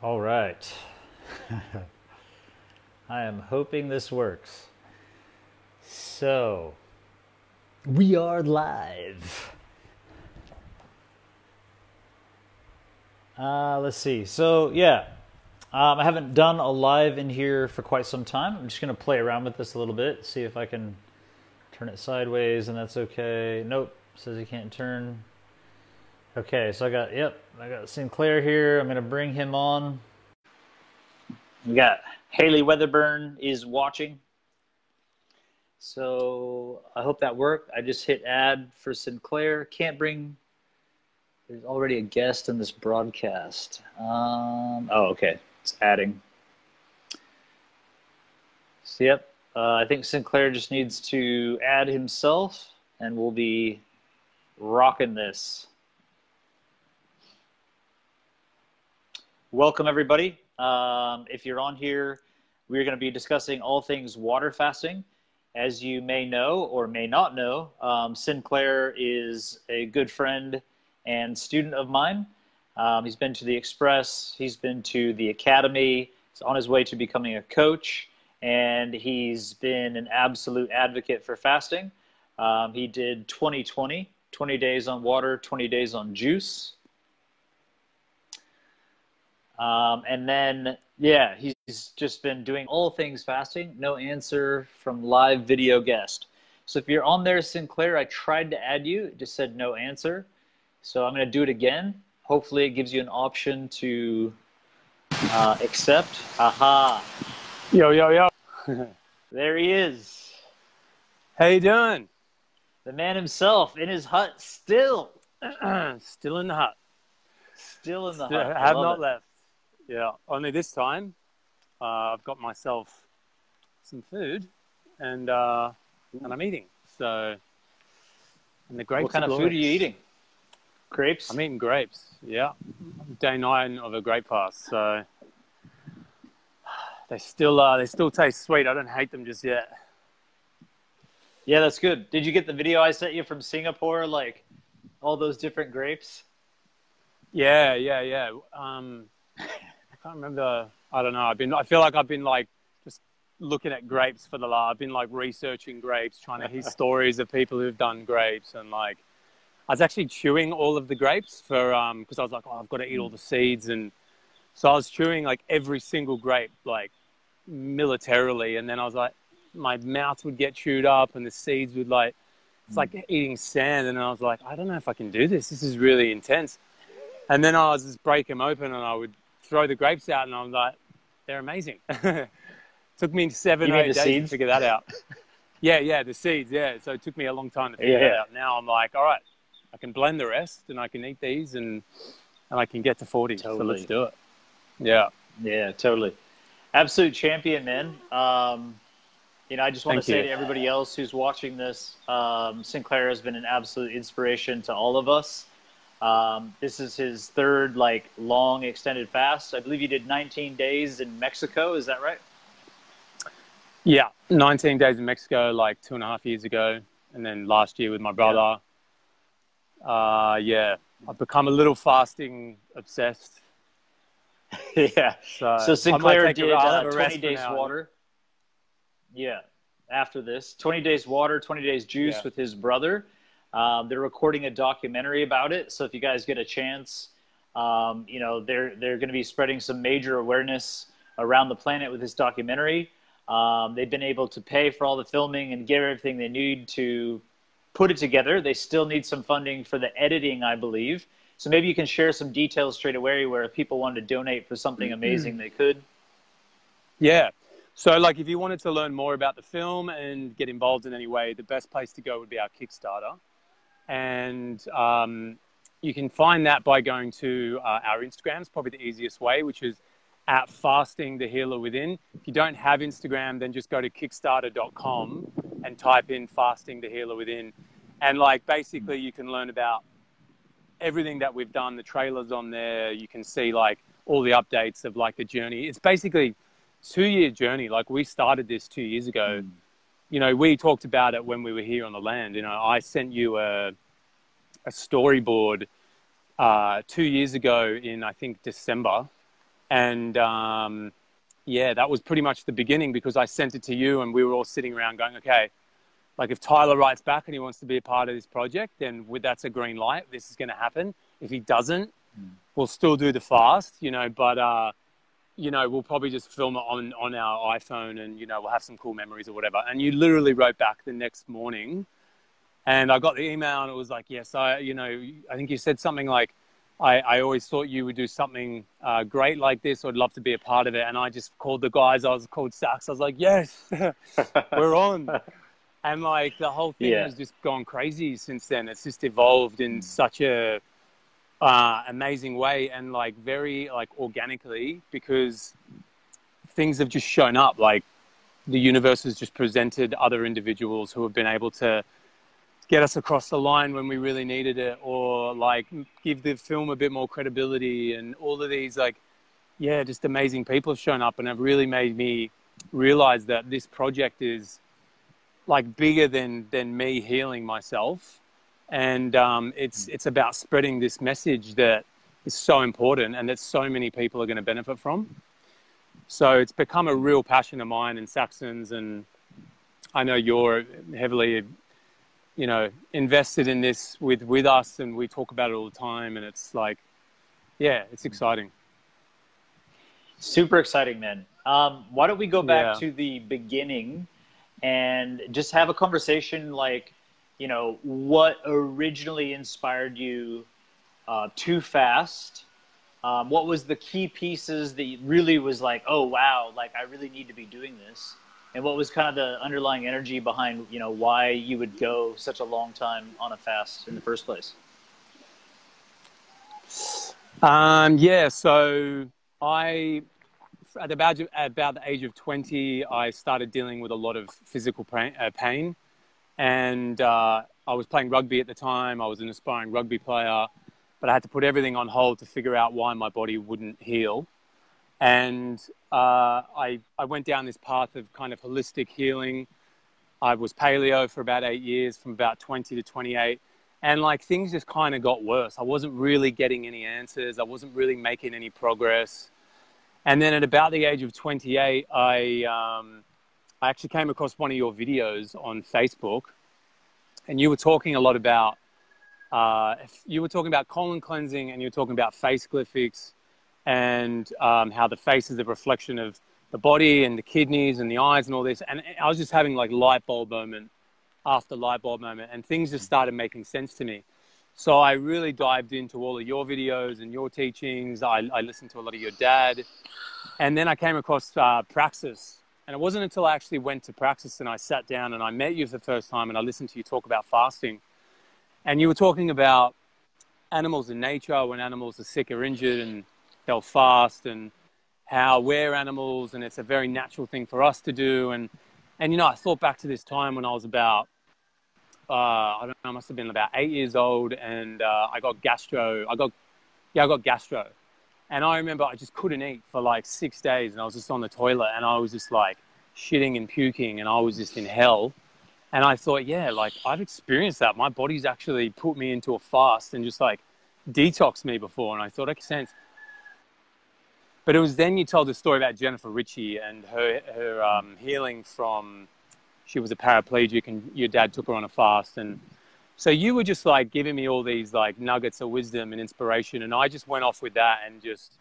All right. I am hoping this works. So, we are live. Let's see. So, yeah, I haven't done a live in here for quite some time. I'm just going to play around with this a little bit, see if I can turn it sideways, and that's okay. Nope, says you can't turn. Okay, so I got Sinclair here. I'm going to bring him on. We got Haley Weatherburn is watching. So I hope that worked. I just hit add for Sinclair. There's already a guest in this broadcast. Okay, it's adding. So yep, I think Sinclair just needs to add himself and we'll be rocking this. Welcome everybody. If you're on here, we're going to be discussing all things water fasting. As you may know or may not know, Sinclair is a good friend and student of mine. He's been to the Express, he's been to the Academy, he's on his way to becoming a coach, and he's been an absolute advocate for fasting. He did 20-20, 20 days on water, 20 days on juice. And then, yeah, he's just been doing all things fasting. No answer from live video guest. So if you're on there, Sinclair, I tried to add you. It just said no answer. So I'm going to do it again. Hopefully it gives you an option to accept. Aha. Yo, yo, yo. There he is. How you doing? The man himself in his hut still. Still in the hut. Still in the hut. I have not left. Yeah, only this time I've got myself some food and I'm eating. So, and the grapes. What kind of food are you eating? Grapes? I'm eating grapes. Yeah, day 9 of a grape fast. So they still taste sweet. I don't hate them just yet. Yeah, that's good. Did you get the video I sent you from Singapore? Like all those different grapes? Yeah. I can't remember. I don't know. I feel like I've been like just looking at grapes for I've been like researching grapes, trying to hear stories of people who've done grapes, and like I was actually chewing all of the grapes for because I was like, oh, I've got to eat all the seeds, and so I was chewing like every single grape like militarily, and then I was like, my mouth would get chewed up, and the seeds would like it's like eating sand, and I was like, I don't know if I can do this. This is really intense. And then I was just break them open, and I would throw the grapes out, and I was like, they're amazing. Took me 7 or 8 days to figure that out. Yeah, the seeds, yeah. So it took me a long time to figure that out. Now I'm like, all right, I can blend the rest, and I can eat these, and I can get to 40. Totally. So let's do it. Yeah, totally. Absolute champion, man. I just want to say to everybody else who's watching this, Sinclair has been an absolute inspiration to all of us. This is his third long extended fast. I believe he did 19 days in Mexico. Is that right? Yeah, 19 days in Mexico, like 2.5 years ago, and then last year with my brother. I've become a little fasting obsessed. Yeah. So Sinclair did 20 days water. Yeah. After this, 20 days water, 20 days juice with his brother. They're recording a documentary about it. So if you guys get a chance, they're going to be spreading some major awareness around the planet with this documentary. They've been able to pay for all the filming and get everything they need to put it together. They still need some funding for the editing, I believe. So maybe you can share some details straight away where if people wanted to donate for something amazing, they could. Yeah. So if you wanted to learn more about the film and get involved in any way, the best place to go would be our Kickstarter. And you can find that by going to our Instagram. It's probably the easiest way, which is at Fasting the Healer Within. If you don't have Instagram, then just go to kickstarter.com and type in Fasting the Healer Within. And basically you can learn about everything that we've done. The trailer's on there. You can see all the updates of the journey. It's basically a 2-year journey. We started this 2 years ago. We talked about it when we were here on the land. I sent you a storyboard 2 years ago in, I think, December. And yeah, that was pretty much the beginning, because I sent it to you and we were all sitting around going, okay, like if Tyler writes back and he wants to be a part of this project, then that's a green light. This is going to happen. If he doesn't, we'll still do the fast, you know, but, you know, we'll probably just film it on our iPhone and, you know, we'll have some cool memories or whatever. And you literally wrote back the next morning, and I got the email and it was like, yes, you know, I think you said something like, I always thought you would do something great like this, or I'd love to be a part of it. And I just called the guys. I was called Sachs. I was like, yes, we're on. And like the whole thing has just gone crazy since then. It's just evolved in such a amazing way, and like very like organically, because things have just shown up. Like the universe has just presented other individuals who have been able to get us across the line when we really needed it, or like give the film a bit more credibility. And all of these, like, yeah, just amazing people have shown up and have really made me realize that this project is like bigger than me healing myself. And it's about spreading this message that is so important and that so many people are going to benefit from. So it's become a real passion of mine and Saxon's, and I know you're heavily, you know, invested in this with us, and we talk about it all the time, and it's like, yeah, it's exciting. Super exciting, man. Why don't we go back to the beginning and just have a conversation, like, you know, what originally inspired you to fast? What was the key pieces that really was like, oh, wow, like I really need to be doing this? And what was kind of the underlying energy behind, you know, why you would go such a long time on a fast in the first place? Yeah, so at about the age of 20, I started dealing with a lot of physical pain. And I was playing rugby at the time. I was an aspiring rugby player, but I had to put everything on hold to figure out why my body wouldn't heal. And I went down this path of kind of holistic healing. I was paleo for about 8 years, from about 20 to 28. And like things just kind of got worse. I wasn't really getting any answers. I wasn't really making any progress. And then at about the age of 28, I actually came across one of your videos on Facebook, and you were talking a lot about, you were talking about colon cleansing, and you were talking about face glyphics, and how the face is the reflection of the body and the kidneys and the eyes and all this. And I was just having like light bulb moment after light bulb moment, and things just started making sense to me. So I really dived into all of your videos and your teachings. I listened to a lot of your dad. And then I came across Praxis. And it wasn't until I actually went to Praxis and I sat down and I met you for the first time and I listened to you talk about fasting. And you were talking about animals in nature, when animals are sick or injured and they'll fast, and how we're animals and it's a very natural thing for us to do. And you know, I thought back to this time when I was about, I don't know, I must have been about 8 years old, and I got gastro. I got gastro. And I remember I just couldn't eat for like 6 days, and I was just on the toilet and I was just like shitting and puking, and I was just in hell. And I thought, yeah, like I've experienced that. My body's actually put me into a fast and just like detoxed me before. And I thought, okay, sense. But it was then you told the story about Jennifer Ritchie and her healing from, she was a paraplegic and your dad took her on a fast. And so you were just like giving me all these like nuggets of wisdom and inspiration. And I just went off with that and just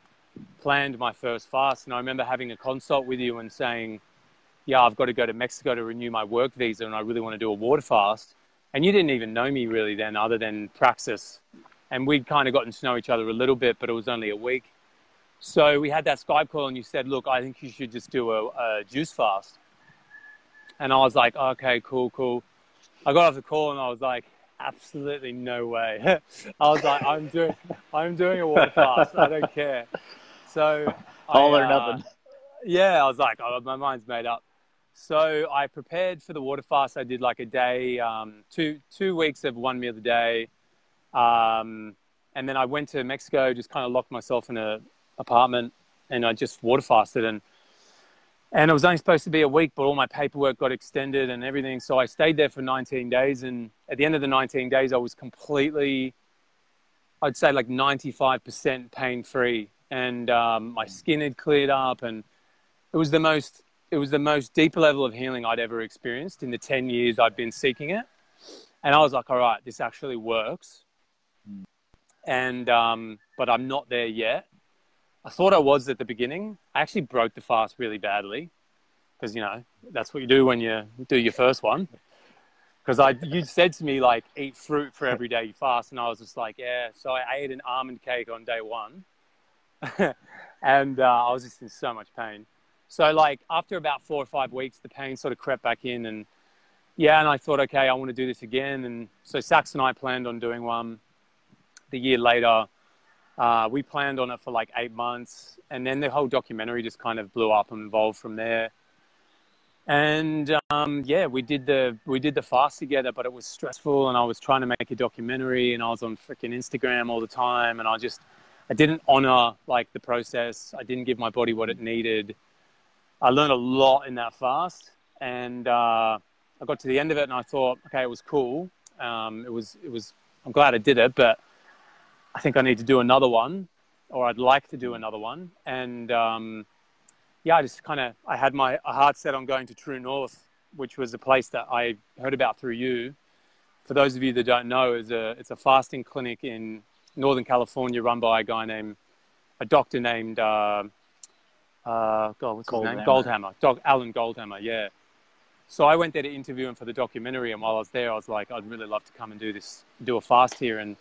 planned my first fast. And I remember having a consult with you and saying, yeah, I've got to go to Mexico to renew my work visa and I really want to do a water fast. And you didn't even know me really then, other than Praxis. And we'd kind of gotten to know each other a little bit, but it was only a week. So we had that Skype call and you said, look, I think you should just do a juice fast. And I was like, okay, cool. I got off the call and I was like, absolutely no way. I was like, I'm doing a water fast. I don't care. So all or nothing. Yeah, I was like, oh, my mind's made up. So I prepared for the water fast. I did like a day, 2 weeks of 1 meal a day. And then I went to Mexico, just kind of locked myself in an apartment, and I just water fasted. And it was only supposed to be a week, but all my paperwork got extended and everything. So I stayed there for 19 days. And at the end of the 19 days, I was completely, I'd say like 95% pain-free and my skin had cleared up, and it was the most deeper level of healing I'd ever experienced in the 10 years I've been seeking it. And I was like, all right, this actually works. And, but I'm not there yet. I thought I was at the beginning. I actually broke the fast really badly because, you know, that's what you do when you do your first one. Because you said to me, like, eat fruit for every day you fast. And I was just like, yeah. So I ate an almond cake on day one. And I was just in so much pain. So, like, after about 4 or 5 weeks, the pain sort of crept back in. And, yeah, and I thought, okay, I want to do this again. And so Sax and I planned on doing one. The year later, we planned on it for, like, 8 months. And then the whole documentary just kind of blew up and evolved from there. And yeah, we did the fast together, but it was stressful, and I was trying to make a documentary, and I was on freaking Instagram all the time, and I didn't honor like the process. I didn't give my body what it needed. I learned a lot in that fast, and I got to the end of it, and I thought, okay, it was cool. I'm glad I did it, but I think I need to do another one, or I'd like to do another one, and yeah, I had my heart set on going to True North, which was a place that I heard about through you. For those of you that don't know, it's a fasting clinic in Northern California run by a doctor named, God, what's his name? Goldhammer. Alan Goldhammer, yeah. So I went there to interview him for the documentary, and while I was there, I was like, I'd really love to come and do a fast here and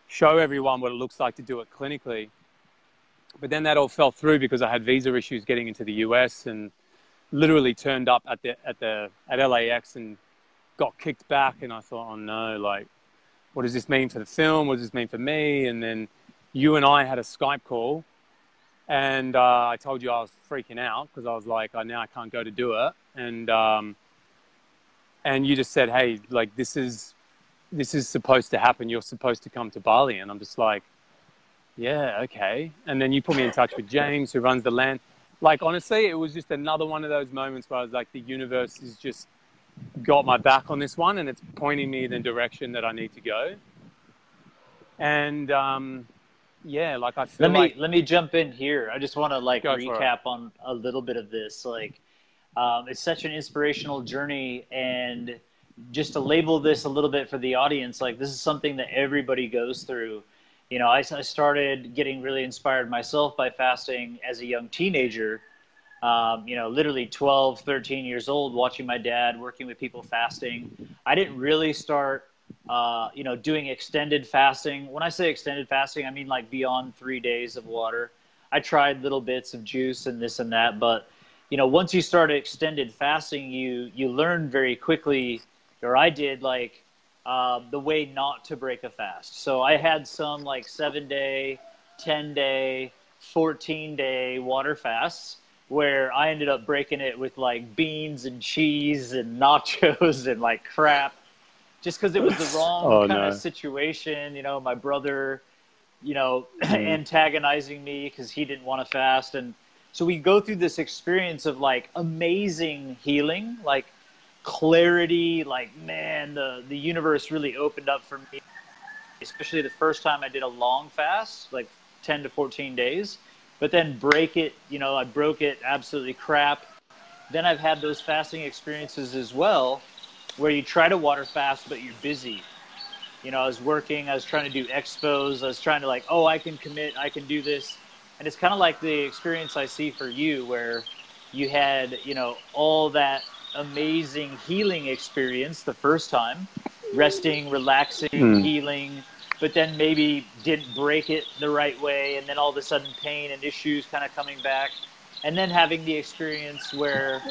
show everyone what it looks like to do it clinically. But then that all fell through because I had visa issues getting into the US, and literally turned up at LAX and got kicked back. And I thought, oh no, like, what does this mean for the film? What does this mean for me? And then you and I had a Skype call, and I told you I was freaking out because I was like, now I can't go to do it. And you just said, hey, like, this is supposed to happen. You're supposed to come to Bali. And I'm just like, yeah, okay. And then you put me in touch with James, who runs the land. Like, honestly, it was just another one of those moments where I was like, the universe has just got my back on this one, and it's pointing me in the direction that I need to go. And yeah, like, I feel let me jump in here. I just want to like recap on a little bit of this. Like, it's such an inspirational journey, and just to label this a little bit for the audience, like, this is something that everybody goes through. You know, I started getting really inspired myself by fasting as a young teenager, you know, literally 12, 13 years old, watching my dad working with people fasting. I didn't really start, you know, doing extended fasting. When I say extended fasting, I mean like beyond 3 days of water. I tried little bits of juice and this and that, but, you know, once you start extended fasting, you learn very quickly, or I did, like, the way not to break a fast. So I had some like 7-day, 10-day, 14-day water fasts where I ended up breaking it with like beans and cheese and nachos and like crap, just because it was the wrong kind of situation. You know, my brother, you know, antagonizing me because he didn't want to fast. And so we go through this experience of like amazing healing, like clarity, like, man, the universe really opened up for me, especially the first time I did a long fast, like 10 to 14 days, but then break it, you know, I broke it absolutely crap. Then I've had those fasting experiences as well, where you try to water fast, but you're busy. You know, I was working, I was trying to do expos, I was trying to like, oh, I can commit, I can do this. And it's kind of like the experience I see for you, where you had, you know, all that amazing healing experience the first time, resting, relaxing, healing, but then maybe didn't break it the right way, and then all of a sudden pain and issues kind of coming back, and then having the experience where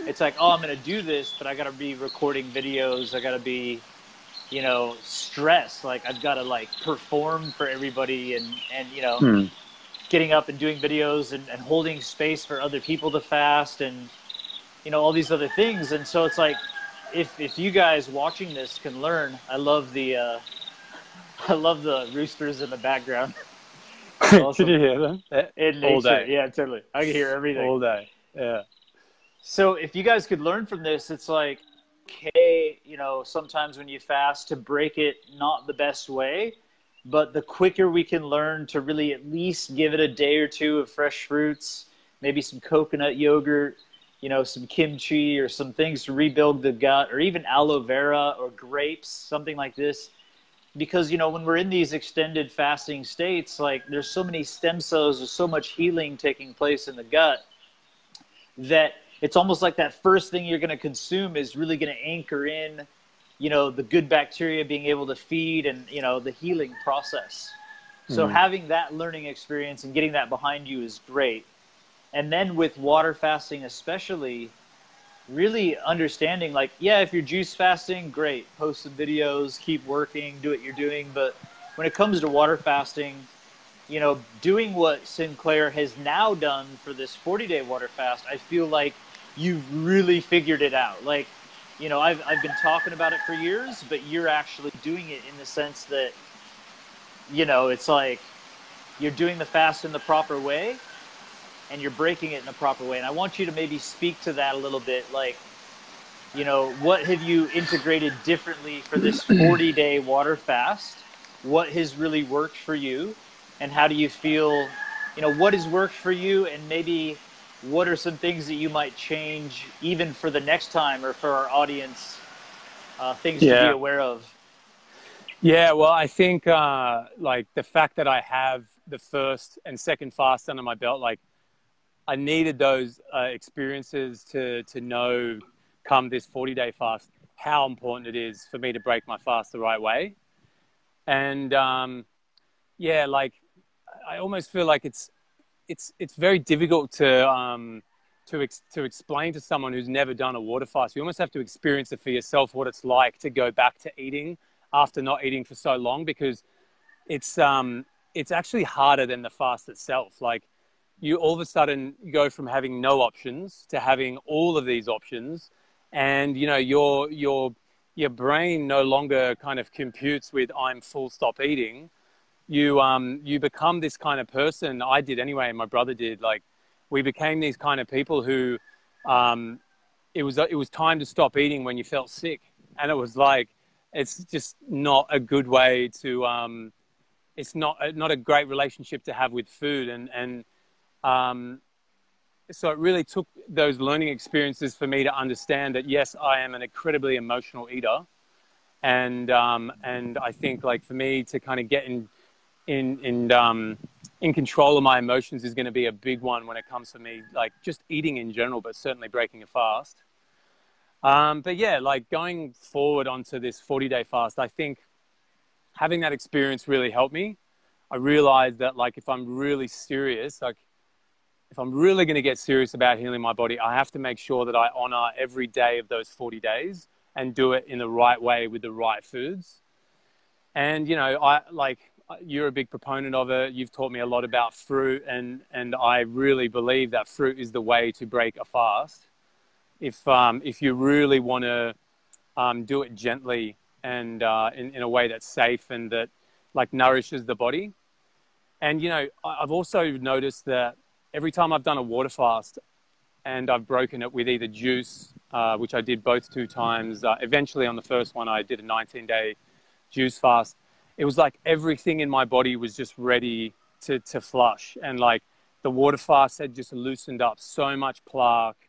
it's like, oh, I'm going to do this, but I got to be recording videos, I got to be, you know, stressed, like I've got to like perform for everybody, and you know, getting up and doing videos and holding space for other people to fast, and you know, all these other things. And so it's like, if you guys watching this can learn, I love the roosters in the background. Awesome. Can you hear them? In nature. All day. Yeah, totally. I can hear everything. All day. Yeah. So if you guys could learn from this, it's like, okay, you know, sometimes when you fast, to break it not the best way, but the quicker we can learn to really at least give it a day or two of fresh fruits, maybe some coconut yogurt, some kimchi or some things to rebuild the gut, or even aloe vera or grapes, something like this. Because, when we're in these extended fasting states, like there's so many stem cells, there's so much healing taking place in the gut that it's almost like that first thing you're going to consume is really going to anchor in, the good bacteria being able to feed and, the healing process. So having that learning experience and getting that behind you is great. And then with water fasting especially, really understanding like, yeah, if you're juice fasting, great. Post some videos, keep working, do what you're doing. But when it comes to water fasting, doing what Sinclair has now done for this 40-day water fast, I feel like you've really figured it out. Like, I've been talking about it for years, but you're actually doing it in the sense that, it's like you're doing the fast in the proper way and you're breaking it in the proper way. And I want you to maybe speak to that a little bit. Like, what have you integrated differently for this 40-day water fast? What has really worked for you? And how do you feel, what has worked for you, and maybe what are some things that you might change even for the next time, or for our audience, things to be aware of? Yeah, well, I think like the fact that I have the first and second fast under my belt, like I needed those experiences to know come this 40-day fast how important it is for me to break my fast the right way. And like I almost feel like it's very difficult to explain to someone who's never done a water fast. You almost have to experience it for yourself, what it's like to go back to eating after not eating for so long, because it's actually harder than the fast itself. Like you all of a sudden go from having no options to having all of these options, and your brain no longer kind of computes with I'm full, stop eating. You become this kind of person. I did anyway, and my brother did. Like we became these kind of people who it was time to stop eating when you felt sick, and it was like it's just not a good way to it's not a great relationship to have with food, and so it really took those learning experiences for me to understand that yes, I am an incredibly emotional eater, and I think like for me to kind of get in control of my emotions is going to be a big one when it comes to me, like just eating in general, but certainly breaking a fast. But yeah, like going forward onto this 40-day fast, I think having that experience really helped me. I realized that like if I'm really serious, like if I'm really going to get serious about healing my body, I have to make sure that I honor every day of those 40 days and do it in the right way with the right foods. And, you're a big proponent of it. You've taught me a lot about fruit, and I really believe that fruit is the way to break a fast. If you really want to do it gently and in a way that's safe and that like nourishes the body. And, I've also noticed that every time I've done a water fast and I've broken it with either juice, which I did both 2 times, eventually on the first one, I did a 19-day juice fast. It was like everything in my body was just ready to flush. And like the water fast had just loosened up so much plaque.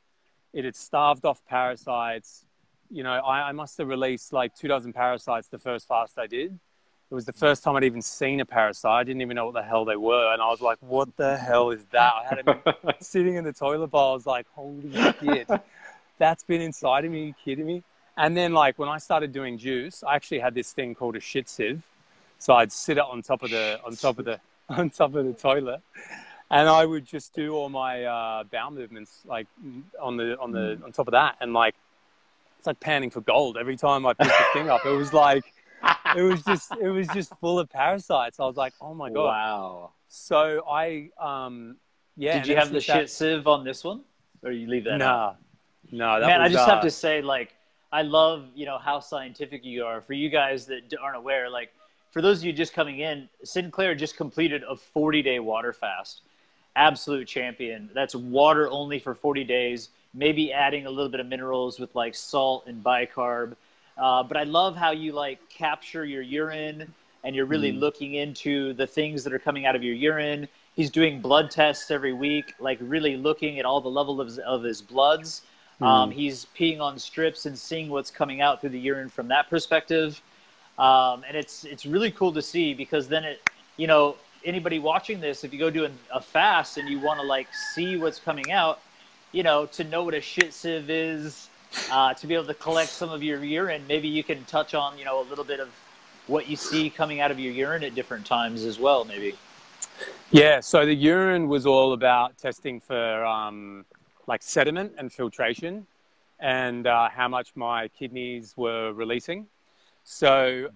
It had starved off parasites. I must have released like 24 parasites the first fast I did. It was the first time I'd even seen a parasite. I didn't even know what the hell they were. And I was like, what the hell is that? I had them sitting in the toilet bowl. I was like, holy shit, that's been inside of me. Are you kidding me? And then like when I started doing juice, I actually had this thing called a shit sieve. So I'd sit it on top of the toilet, and I would just do all my bowel movements like on top of that, and like it's like panning for gold every time I picked the thing up. It was like it was just full of parasites. I was like, oh my god, wow. So I Did you have the shit sieve on this one, or you leave that out? No. Man, I just have to say, like, I love how scientific you are. For you guys that aren't aware, like. For those of you just coming in, Sinclair just completed a 40-day water fast. Absolute champion. That's water only for 40 days, maybe adding a little bit of minerals with like salt and bicarb. But I love how you like capture your urine, and you're really looking into the things that are coming out of your urine. He's doing blood tests every week, like really looking at all the levels of his bloods. He's peeing on strips and seeing what's coming out through the urine from that perspective. And it's really cool to see, because then anybody watching this, if you go do a fast and you want to like see what's coming out, to know what a shit sieve is, to be able to collect some of your urine, maybe you can touch on, a little bit of what you see coming out of your urine at different times as well, maybe. Yeah, so the urine was all about testing for like sediment and filtration, and how much my kidneys were releasing. So,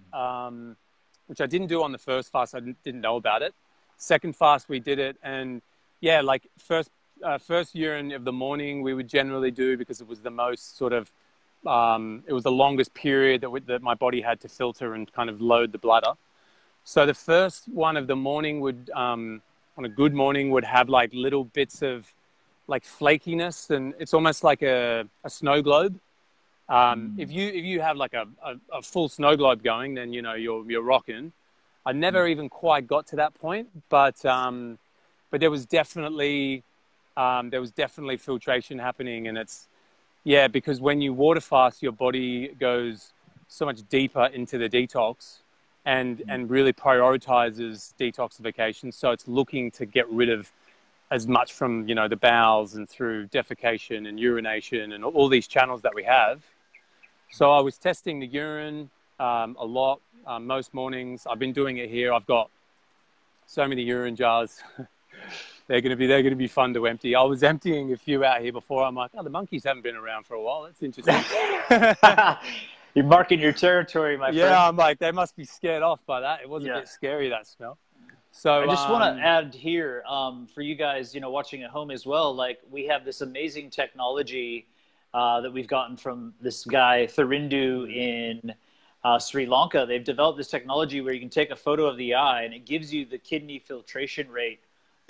which I didn't do on the first fast. I didn't know about it. Second fast, we did it. And yeah, like first urine of the morning, we would generally do, because it was the most sort of, it was the longest period that my body had to filter and kind of load the bladder. So the first one of the morning would, on a good morning, would have like little bits of like flakiness, and it's almost like a snow globe. If you have like a full snow globe going, then you're rocking. I never even quite got to that point, but there was definitely filtration happening, and because when you water fast, your body goes so much deeper into the detox, and really prioritizes detoxification. So it's looking to get rid of as much from the bowels and through defecation and urination and all these channels that we have. So I was testing the urine a lot, most mornings. I've been doing it here. I've got so many urine jars. They're going to be fun to empty. I was emptying a few out here before. I'm like, the monkeys haven't been around for a while. That's interesting. You're marking your territory, my friend. Yeah, I'm like, they must be scared off by that. It was a bit scary, that smell. So I just want to add here, for you guys, watching at home as well, like we have this amazing technology that we've gotten from this guy, Thirindu, in Sri Lanka. They've developed this technology where you can take a photo of the eye and it gives you the kidney filtration rate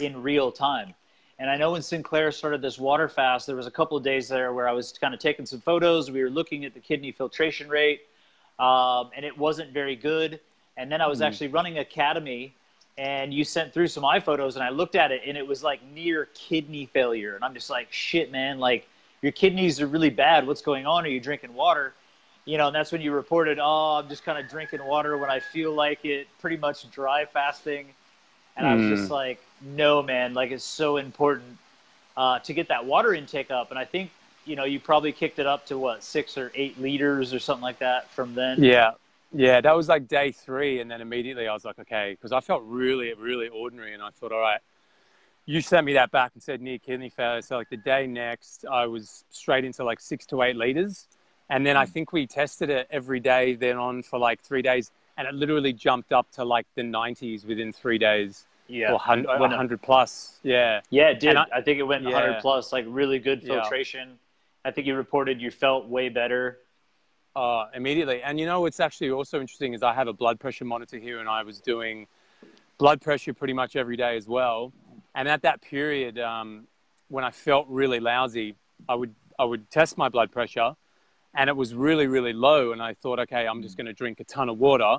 in real time. And I know when Sinclair started this water fast, there was a couple of days there where I was kind of taking some photos. We were looking at the kidney filtration rate, and it wasn't very good. And then I was actually running Academy, and you sent through some eye photos, and I looked at it, and it was like near kidney failure. And I'm just like, shit, man, like your kidneys are really bad. What's going on? Are you drinking water? And that's when you reported, I'm just kind of drinking water when I feel like it, pretty much dry fasting. And I was just like, no, man, like it's so important to get that water intake up. And I think, you probably kicked it up to what, 6 or 8 liters or something like that from then. Yeah. Yeah. That was like day 3. And then immediately I was like, okay, because I felt really, really ordinary. And I thought, all right, you sent me that back and said near kidney failure. So like the day next, I was straight into like 6 to 8 liters. And then I think we tested it every day then on for like 3 days. And it literally jumped up to like the 90s within 3 days. Yeah. Or 100 plus. Yeah. Yeah, it did. I think it went 100 plus, like really good filtration. Yeah. I think you reported you felt way better. Immediately. And what's actually also interesting is I have a blood pressure monitor here, and I was doing blood pressure pretty much every day as well. And at that period, when I felt really lousy, I would test my blood pressure, and it was really, really low. And I thought, okay, I'm just going to drink a ton of water.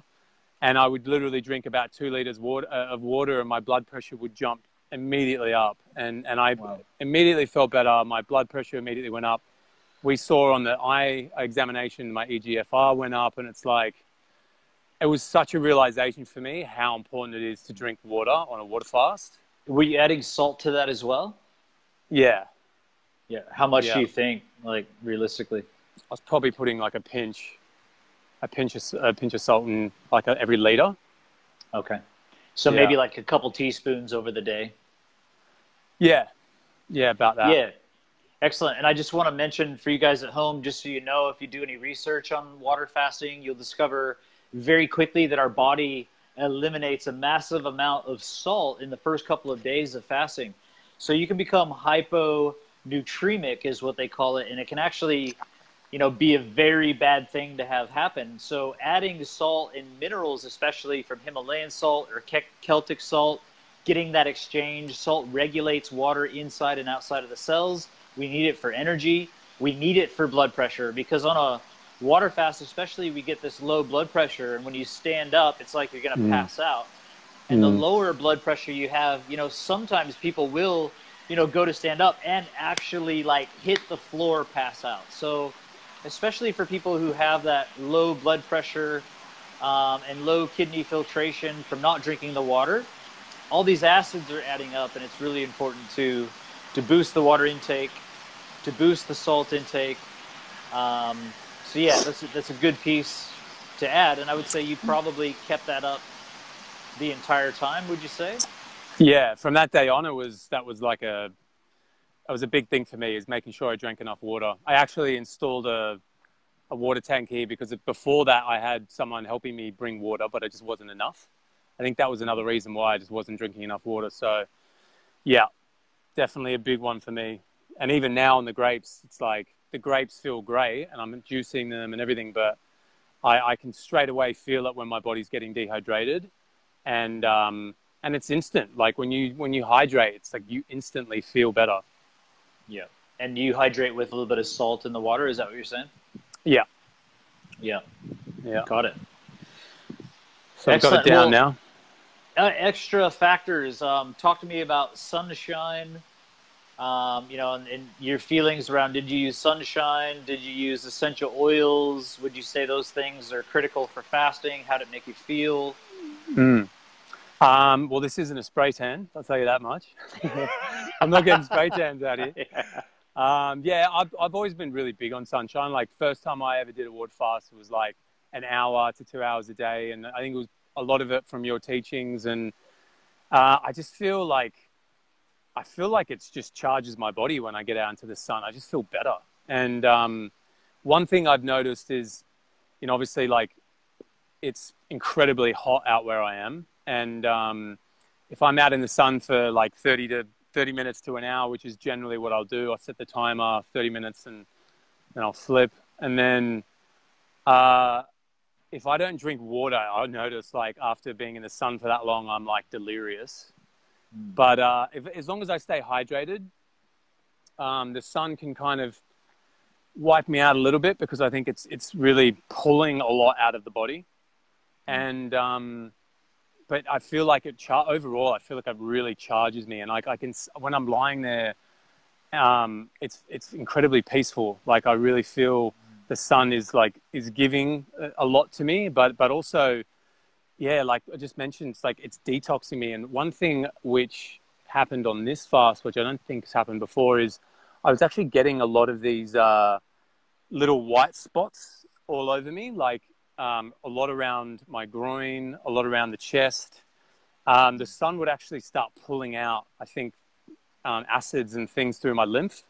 And I would literally drink about 2 liters of water, and my blood pressure would jump immediately up. And I immediately felt better. My blood pressure immediately went up. We saw on the eye examination, my EGFR went up, and it's like, it was such a realization for me how important it is to drink water on a water fast. Were you adding salt to that as well? Yeah. Yeah. How much do you think, like realistically? I was probably putting like a pinch of salt in like every liter. Okay. So maybe like a couple teaspoons over the day. Yeah. Yeah, about that. Yeah. Excellent. And I just want to mention for you guys at home, just so you know, if you do any research on water fasting, you'll discover very quickly that our body eliminates a massive amount of salt in the first couple of days of fasting. So you can become hyponatremic is what they call it. And it can actually, be a very bad thing to have happen. So adding salt and minerals, especially from Himalayan salt or Celtic salt, getting that exchange, salt regulates water inside and outside of the cells. We need it for energy. We need it for blood pressure, because on water fast, especially, we get this low blood pressure, and when you stand up, it's like you're going to pass out. And the lower blood pressure you have, sometimes people will, go to stand up and actually like hit the floor, pass out. So especially for people who have that low blood pressure and low kidney filtration from not drinking the water, all these acids are adding up, and it's really important to boost the water intake, to boost the salt intake. So yeah, that's a good piece to add. And I would say you probably kept that up the entire time, would you say? Yeah, from that day on, that was a big thing for me, is making sure I drank enough water. I actually installed a water tank here because before that I had someone helping me bring water, but it just wasn't enough. I think that was another reason why I just wasn't drinking enough water. So yeah, definitely a big one for me. And even now on the grapes, it's like the grapes feel great and I'm juicing them and everything, but I can straight away feel it when my body's getting dehydrated. And it's instant. Like when you hydrate, it's like you instantly feel better. Yeah. And you hydrate with a little bit of salt in the water. Is that what you're saying? Yeah. Yeah. Yeah. Got it. So I've got it down now. Extra factors. Talk to me about sunshine. And your feelings around, did you use sunshine? Did you use essential oils? Would you say those things are critical for fasting? How did it make you feel? Well, this isn't a spray tan, I'll tell you that much. I'm not getting spray tans out here. I've always been really big on sunshine. Like, first time I ever did a water fast was like an hour to 2 hours a day. And I think it was a lot of it from your teachings. And I feel like it just charges my body when I get out into the sun. I just feel better. And one thing I've noticed is, obviously, like, it's incredibly hot out where I am. And if I'm out in the sun for like 30 minutes to an hour, which is generally what I'll do, I'll set the timer 30 minutes and then I'll flip. And then if I don't drink water, I'll notice, like, after being in the sun for that long, I'm like delirious. But as long as I stay hydrated, the sun can kind of wipe me out a little bit, because I think it's really pulling a lot out of the body. And but I feel like overall, I feel like it really charges me. And like I can, when I'm lying there, it's incredibly peaceful. Like, I really feel the sun is giving a lot to me, but also, yeah, like I just mentioned, it's like it's detoxing me. And one thing which happened on this fast, which I don't think has happened before, is I was actually getting a lot of these little white spots all over me, like a lot around my groin, a lot around the chest. The sun would actually start pulling out, I think, acids and things through my lymph.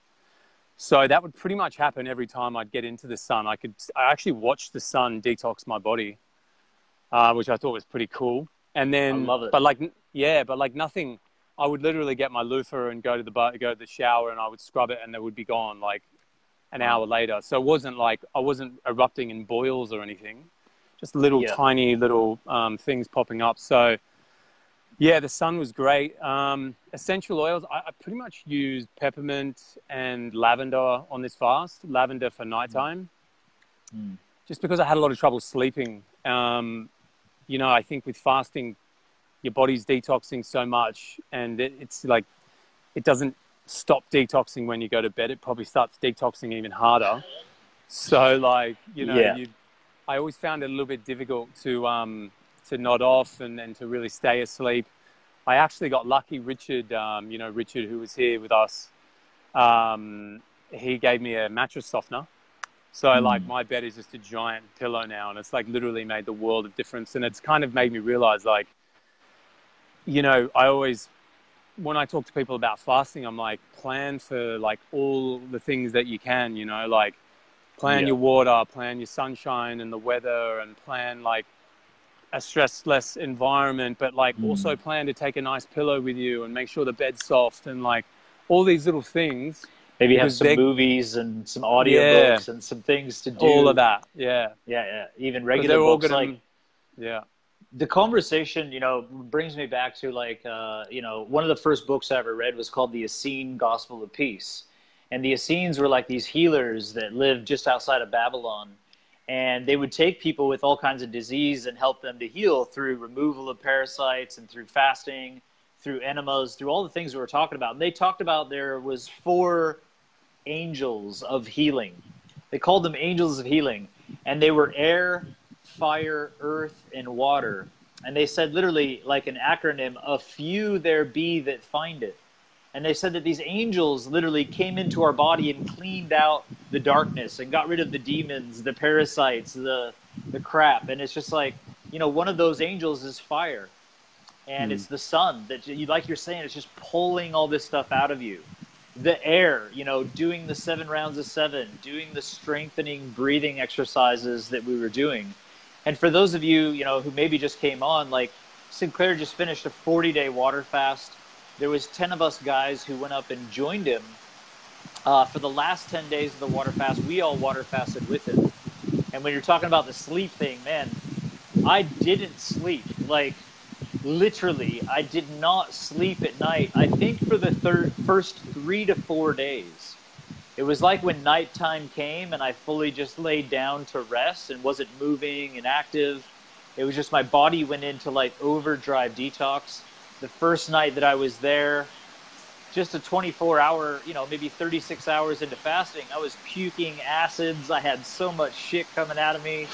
So that would pretty much happen every time I'd get into the sun. I actually watched the sun detox my body, which I thought was pretty cool. And then, I love it. But like nothing. I would literally get my loofah and go to the shower, and I would scrub it, and it would be gone like an hour later. So it wasn't like I wasn't erupting in boils or anything, just tiny little things popping up. So yeah, the sun was great. Essential oils, I pretty much used peppermint and lavender on this fast. Lavender for nighttime, just because I had a lot of trouble sleeping. I think with fasting, your body's detoxing so much, and it's like it doesn't stop detoxing when you go to bed. It probably starts detoxing even harder. So like, I always found it a little bit difficult to nod off and to really stay asleep. I actually got lucky. Richard, Richard, who was here with us, he gave me a mattress softener. So like my bed is just a giant pillow now, and it's like literally made the world of difference. And it's kind of made me realize, like, I always, when I talk to people about fasting, I'm like, plan for like all the things that you can, like plan your water, plan your sunshine and the weather, and plan like a stressless environment, but like also plan to take a nice pillow with you and make sure the bed's soft, and like all these little things. Maybe have some movies and some audiobooks and some things to do. All of that. Yeah. Yeah. Even regular books. Yeah. The conversation, brings me back to like, one of the first books I ever read was called The Essene Gospel of Peace. And the Essenes were like these healers that lived just outside of Babylon. And they would take people with all kinds of disease and help them to heal through removal of parasites and through fasting, through enemas, through all the things we were talking about. And they talked about there was 4 angels of healing. They called them angels of healing. And they were air, fire, earth, and water. And they said literally like an acronym, a few there be that find it. And they said that these angels literally came into our body and cleaned out the darkness and got rid of the demons, the parasites, the crap. And it's just like, you know, one of those angels is fire. And it's the sun that, like you're saying, it's just pulling all this stuff out of you. The air, you know, doing the 7 rounds of 7, doing the strengthening breathing exercises that we were doing. And for those of you, you know, who maybe just came on, like Sinclair just finished a 40-day water fast. There was 10 of us guys who went up and joined him. For the last 10 days of the water fast, we all water fasted with him. And when you're talking about the sleep thing, man, I didn't sleep. Like, literally, I did not sleep at night. I think for the first 3 to 4 days. It was like when nighttime came and I fully just laid down to rest and wasn't moving and active. It was just my body went into like overdrive detox. The first night that I was there, just a 24-hour, you know, maybe 36 hours into fasting, I was puking acids. I had so much shit coming out of me.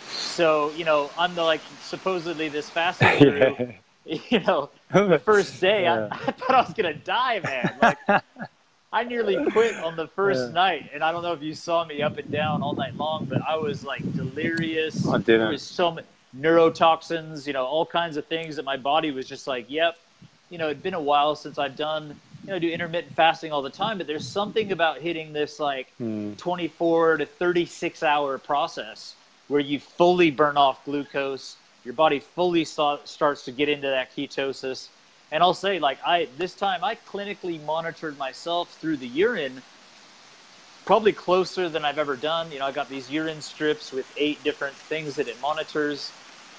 So, you know, I'm the, like, supposedly this fasting guru. You know, the first day, I thought I was going to die, man. Like, I nearly quit on the first night. And I don't know if you saw me up and down all night long, but I was, like, delirious. I didn't. There was so many neurotoxins, you know, all kinds of things that my body was just like, yep. You know, it'd been a while since I've done, you know, do intermittent fasting all the time, but there's something about hitting this like 24 to 36 hour process where you fully burn off glucose, your body fully starts to get into that ketosis. And I'll say, like, this time I clinically monitored myself through the urine, probably closer than I've ever done. You know, I got these urine strips with 8 different things that it monitors.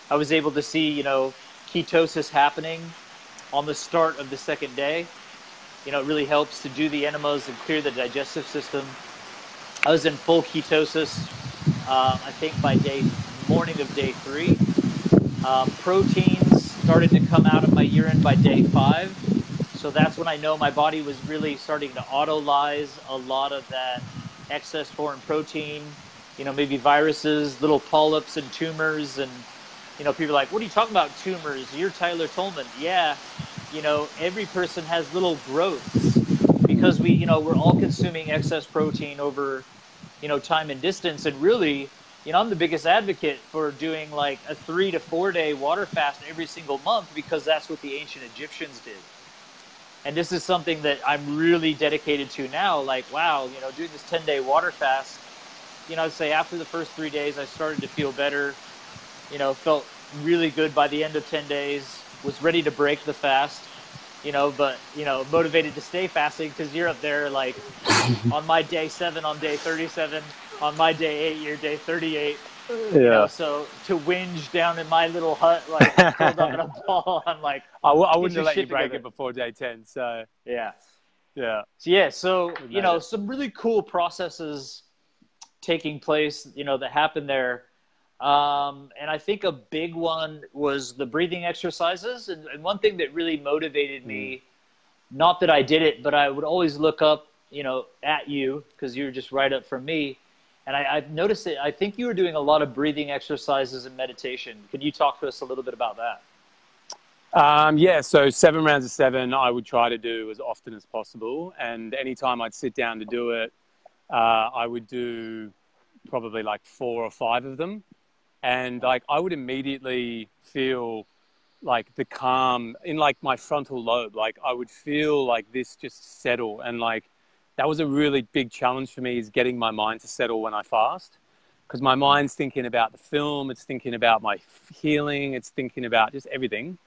I was able to see, you know, ketosis happening on the start of the second day. You know, it really helps to do the enemas and clear the digestive system. I was in full ketosis, I think by morning of day 3. Proteins started to come out of my urine by day 5. So that's when I know my body was really starting to autolyze a lot of that excess foreign protein, you know, maybe viruses, little polyps and tumors. And, you know, people are like, what are you talking about, tumors? You're Tyler Tolman. Yeah, you know, every person has little growths because we're all consuming excess protein over, you know, time and distance. And really, you know, I'm the biggest advocate for doing like a 3 to 4 day water fast every single month because that's what the ancient Egyptians did. And this is something that I'm really dedicated to now. Like, wow, you know, doing this 10-day water fast, you know, I'd say after the first 3 days, I started to feel better, you know, felt really good by the end of 10 days, was ready to break the fast, you know, but, you know, motivated to stay fasting because you're up there like on my day 7, on day 37, on my day 8, your day 38. You know, so to whinge down in my little hut, like curled up in a ball, I'm like, I wouldn't have let you break it before day 10. So so you know, some really cool processes taking place, you know, that happened there. And I think a big one was the breathing exercises. And one thing that really motivated me, not that I did it, but I would always look up, you know, at you because you were just right up from me. And I've noticed it. I think you were doing a lot of breathing exercises and meditation. Can you talk to us a little bit about that? So 7 rounds of 7 I would try to do as often as possible. And anytime I'd sit down to do it, I would do probably like 4 or 5 of them. And like I would immediately feel like the calm in like my frontal lobe. Like I would feel like this just settle. And like that was a really big challenge for me, is getting my mind to settle when I fast. Because my mind's thinking about the film, it's thinking about my healing, it's thinking about just everything.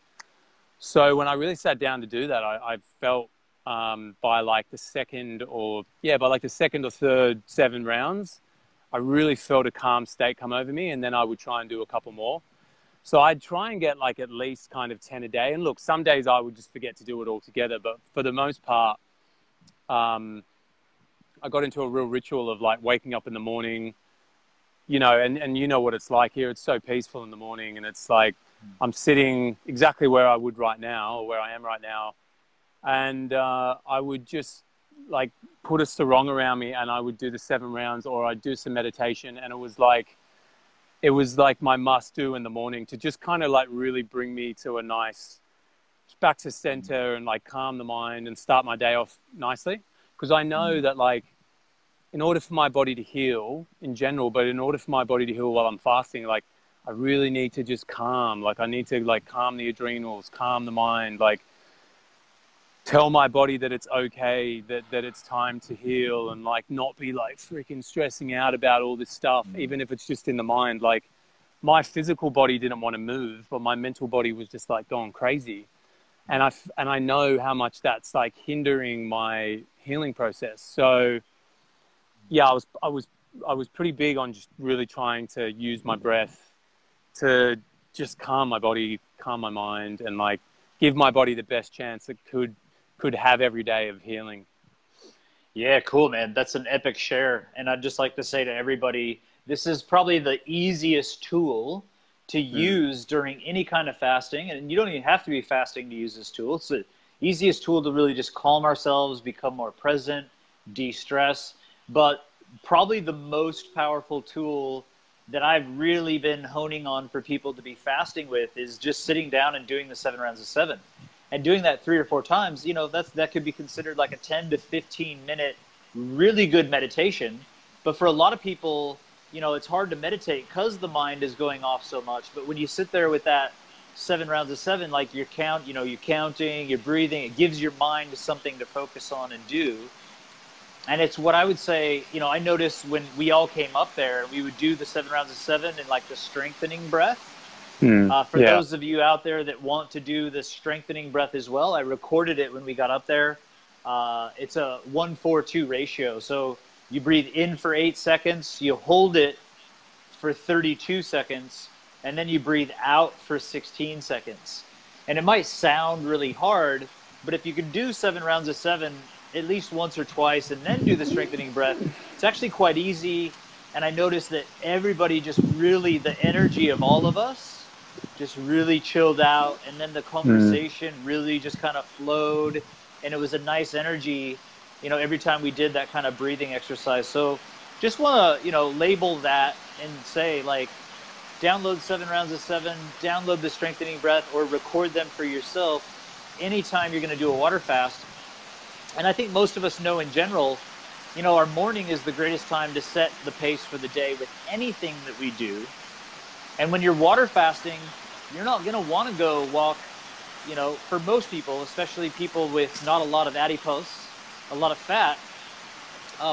So when I really sat down to do that, I felt by like the second or third 7 rounds, I really felt a calm state come over me, and then I would try and do a couple more. So I'd try and get like at least kind of 10 a day. And look, some days I would just forget to do it altogether, but for the most part, I got into a real ritual of like waking up in the morning, you know, and you know what it's like here. It's so peaceful in the morning, and it's like I'm sitting exactly where I would right now, or where I am right now, and I would just like put a sarong around me, and I would do the 7 rounds, or I'd do some meditation, and it was like my must do in the morning to just kind of like really bring me to a nice back to center and like calm the mind and start my day off nicely. Because I know that like in order for my body to heal in general, but in order for my body to heal while I'm fasting, like I really need to just calm. Like I need to like calm the adrenals, calm the mind, like tell my body that it's okay, that it's time to heal, and like not be like freaking stressing out about all this stuff, even if it's just in the mind. Like my physical body didn't want to move, but my mental body was just like going crazy. And I know how much that's like hindering my healing process. So yeah, I was pretty big on just really trying to use my breath to just calm my body, calm my mind, and like give my body the best chance it could have every day of healing. Yeah, cool, man. That's an epic share. And I'd just like to say to everybody, this is probably the easiest tool to use during any kind of fasting. And you don't even have to be fasting to use this tool. It's the easiest tool to really just calm ourselves, become more present, de-stress. But probably the most powerful tool that I've really been honing on for people to be fasting with is just sitting down and doing the 7 rounds of 7. And doing that 3 or 4 times, you know, that could be considered like a 10 to 15 minute really good meditation. But for a lot of people, you know, it's hard to meditate because the mind is going off so much. But when you sit there with that 7 rounds of 7, like you're counting, you're breathing, it gives your mind something to focus on and do. And it's what I would say, you know, I noticed when we all came up there, we would do the 7 rounds of 7 and like the strengthening breath. For those of you out there that want to do the strengthening breath as well, I recorded it when we got up there. It's a 1-4-2 ratio. So you breathe in for 8 seconds, you hold it for 32 seconds, and then you breathe out for 16 seconds. And it might sound really hard, but if you can do 7 rounds of 7 at least once or twice and then do the strengthening breath, it's actually quite easy. And I noticed that everybody just really, the energy of all of us just really chilled out, and then the conversation really just kind of flowed, and it was a nice energy, you know, every time we did that kind of breathing exercise. So just want to, you know, label that and say, like, download 7 rounds of 7, download the strengthening breath, or record them for yourself anytime you're going to do a water fast. And I think most of us know in general, you know, our morning is the greatest time to set the pace for the day with anything that we do. And when you're water fasting, you're not going to want to go walk, you know, for most people, especially people with not a lot of adipose, a lot of fat,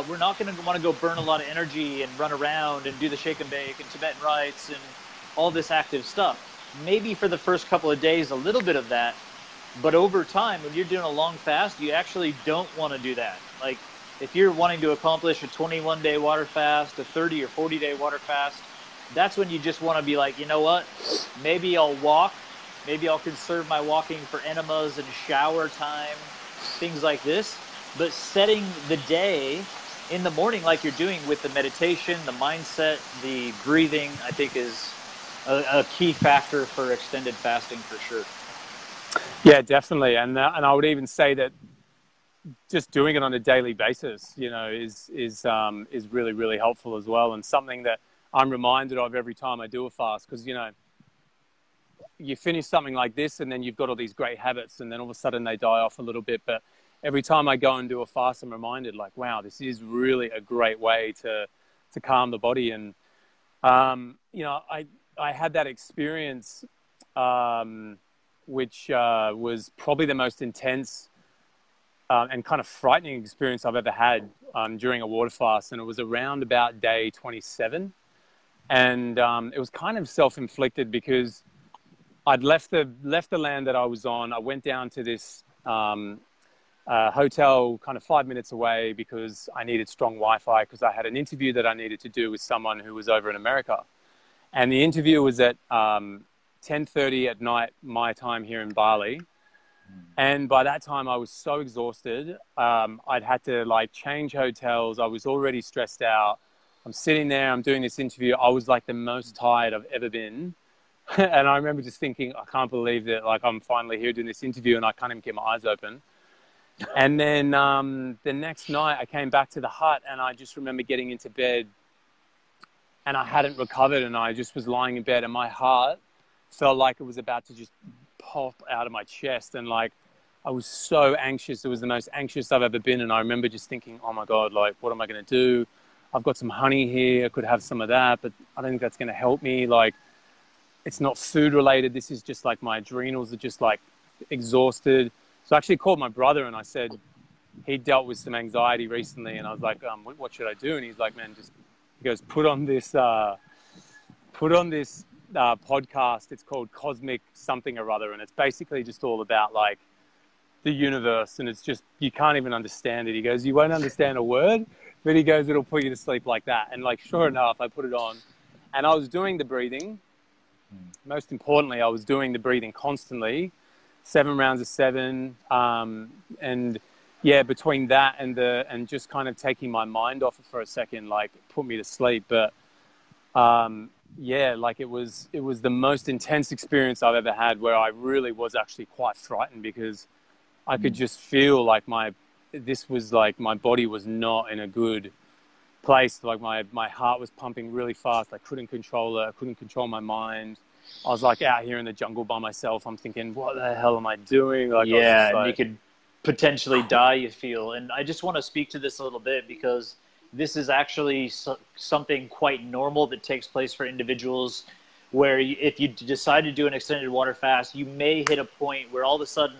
we're not going to want to go burn a lot of energy and run around and do the shake and bake and Tibetan rites and all this active stuff. Maybe for the first couple of days, a little bit of that. But over time, when you're doing a long fast, you actually don't want to do that. Like if you're wanting to accomplish a 21-day water fast, a 30 or 40-day water fast, that's when you just want to be like, you know what, maybe I'll walk, maybe I'll conserve my walking for enemas and shower time, things like this. But setting the day in the morning like you're doing with the meditation, the mindset, the breathing, I think is a key factor for extended fasting for sure. Yeah, definitely. And I would even say that just doing it on a daily basis, you know, is really, really helpful as well, and something that I'm reminded of every time I do a fast, because, you know, you finish something like this and then you've got all these great habits and then all of a sudden they die off a little bit. But every time I go and do a fast, I'm reminded like, wow, this is really a great way to calm the body. And, you know, I had that experience, which was probably the most intense and kind of frightening experience I've ever had during a water fast. And it was around about day 27. And it was kind of self-inflicted because I'd left the land that I was on. I went down to this hotel kind of 5 minutes away because I needed strong Wi-Fi, because I had an interview that I needed to do with someone who was over in America. And the interview was at 10:30 at night, my time here in Bali. And by that time I was so exhausted. I'd had to like change hotels. I was already stressed out. I'm sitting there, I'm doing this interview. I was like the most tired I've ever been. And I remember just thinking, I can't believe that like I'm finally here doing this interview and I can't even keep my eyes open. And then the next night I came back to the hut and I just remember getting into bed and I hadn't recovered and I just was lying in bed and my heart felt like it was about to just pop out of my chest. And like, I was so anxious. It was the most anxious I've ever been. And I remember just thinking, oh my God, like, what am I going to do? I've got some honey here. I could have some of that, but I don't think that's going to help me. Like, it's not food related. This is just like my adrenals are just like exhausted. So I actually called my brother and I said, he dealt with some anxiety recently. And I was like, what should I do? And he's like, man, he goes, put on this podcast. It's called Cosmic Something or Other. And it's basically just all about like the universe. And it's just, you can't even understand it. He goes, you won't understand a word, but he goes, it'll put you to sleep like that. And like, sure enough, I put it on and I was doing the breathing. Most importantly, I was doing the breathing constantly, 7 rounds of 7. And yeah, between that and just kind of taking my mind off it for a second, like put me to sleep. But yeah, like it was the most intense experience I've ever had where I really was actually quite frightened because I could just feel like my body was not in a good place. Like my heart was pumping really fast. I couldn't control it. I couldn't control my mind. I was like out here in the jungle by myself. I'm thinking, what the hell am I doing? Like, yeah, and you could potentially die, you feel. And I just want to speak to this a little bit because this is actually something quite normal that takes place for individuals where if you decide to do an extended water fast, you may hit a point where all of a sudden,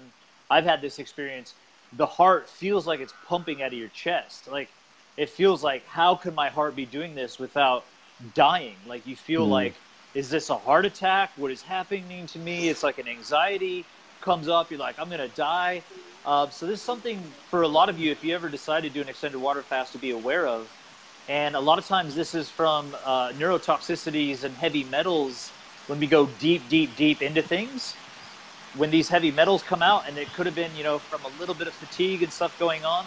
I've had this experience, the heart feels like it's pumping out of your chest. Like it feels like, how could my heart be doing this without dying? Like you feel like, is this a heart attack? What is happening to me? It's like an anxiety comes up. You're like, I'm going to die. So this is something for a lot of you, if you ever decide to do an extended water fast, to be aware of. And a lot of times this is from neurotoxicities and heavy metals when we go deep, deep, deep into things. When these heavy metals come out, and it could have been, from a little bit of fatigue and stuff going on,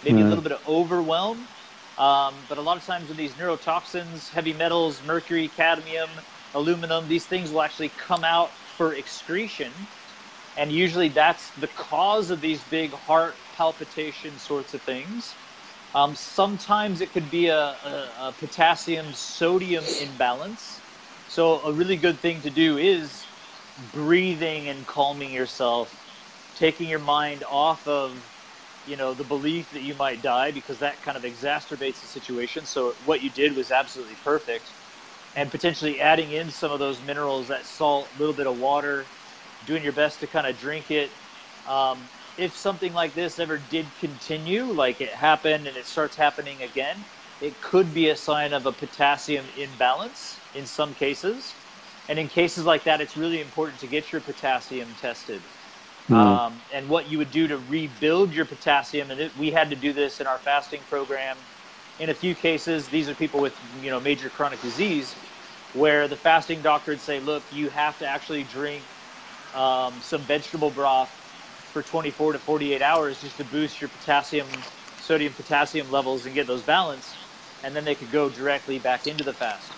maybe a little bit of overwhelm. But a lot of times when these neurotoxins, heavy metals, mercury, cadmium, aluminum, these things will actually come out for excretion. And usually that's the cause of these big heart palpitation sorts of things. Sometimes it could be a potassium-sodium imbalance. So a really good thing to do is breathing and calming yourself, taking your mind off of, the belief that you might die, because that kind of exacerbates the situation. So what you did was absolutely perfect. And potentially adding in some of those minerals, that salt, a little bit of water, doing your best to kind of drink it. If something like this ever did continue, like it happened and it starts happening again, it could be a sign of a potassium imbalance in some cases. And in cases like that, it's really important to get your potassium tested. And what you would do to rebuild your potassium, and we had to do this in our fasting program. In a few cases, these are people with major chronic disease, where the fasting doctor would say, look, you have to actually drink some vegetable broth for 24 to 48 hours just to boost your sodium potassium levels and get those balanced, and then they could go directly back into the fast.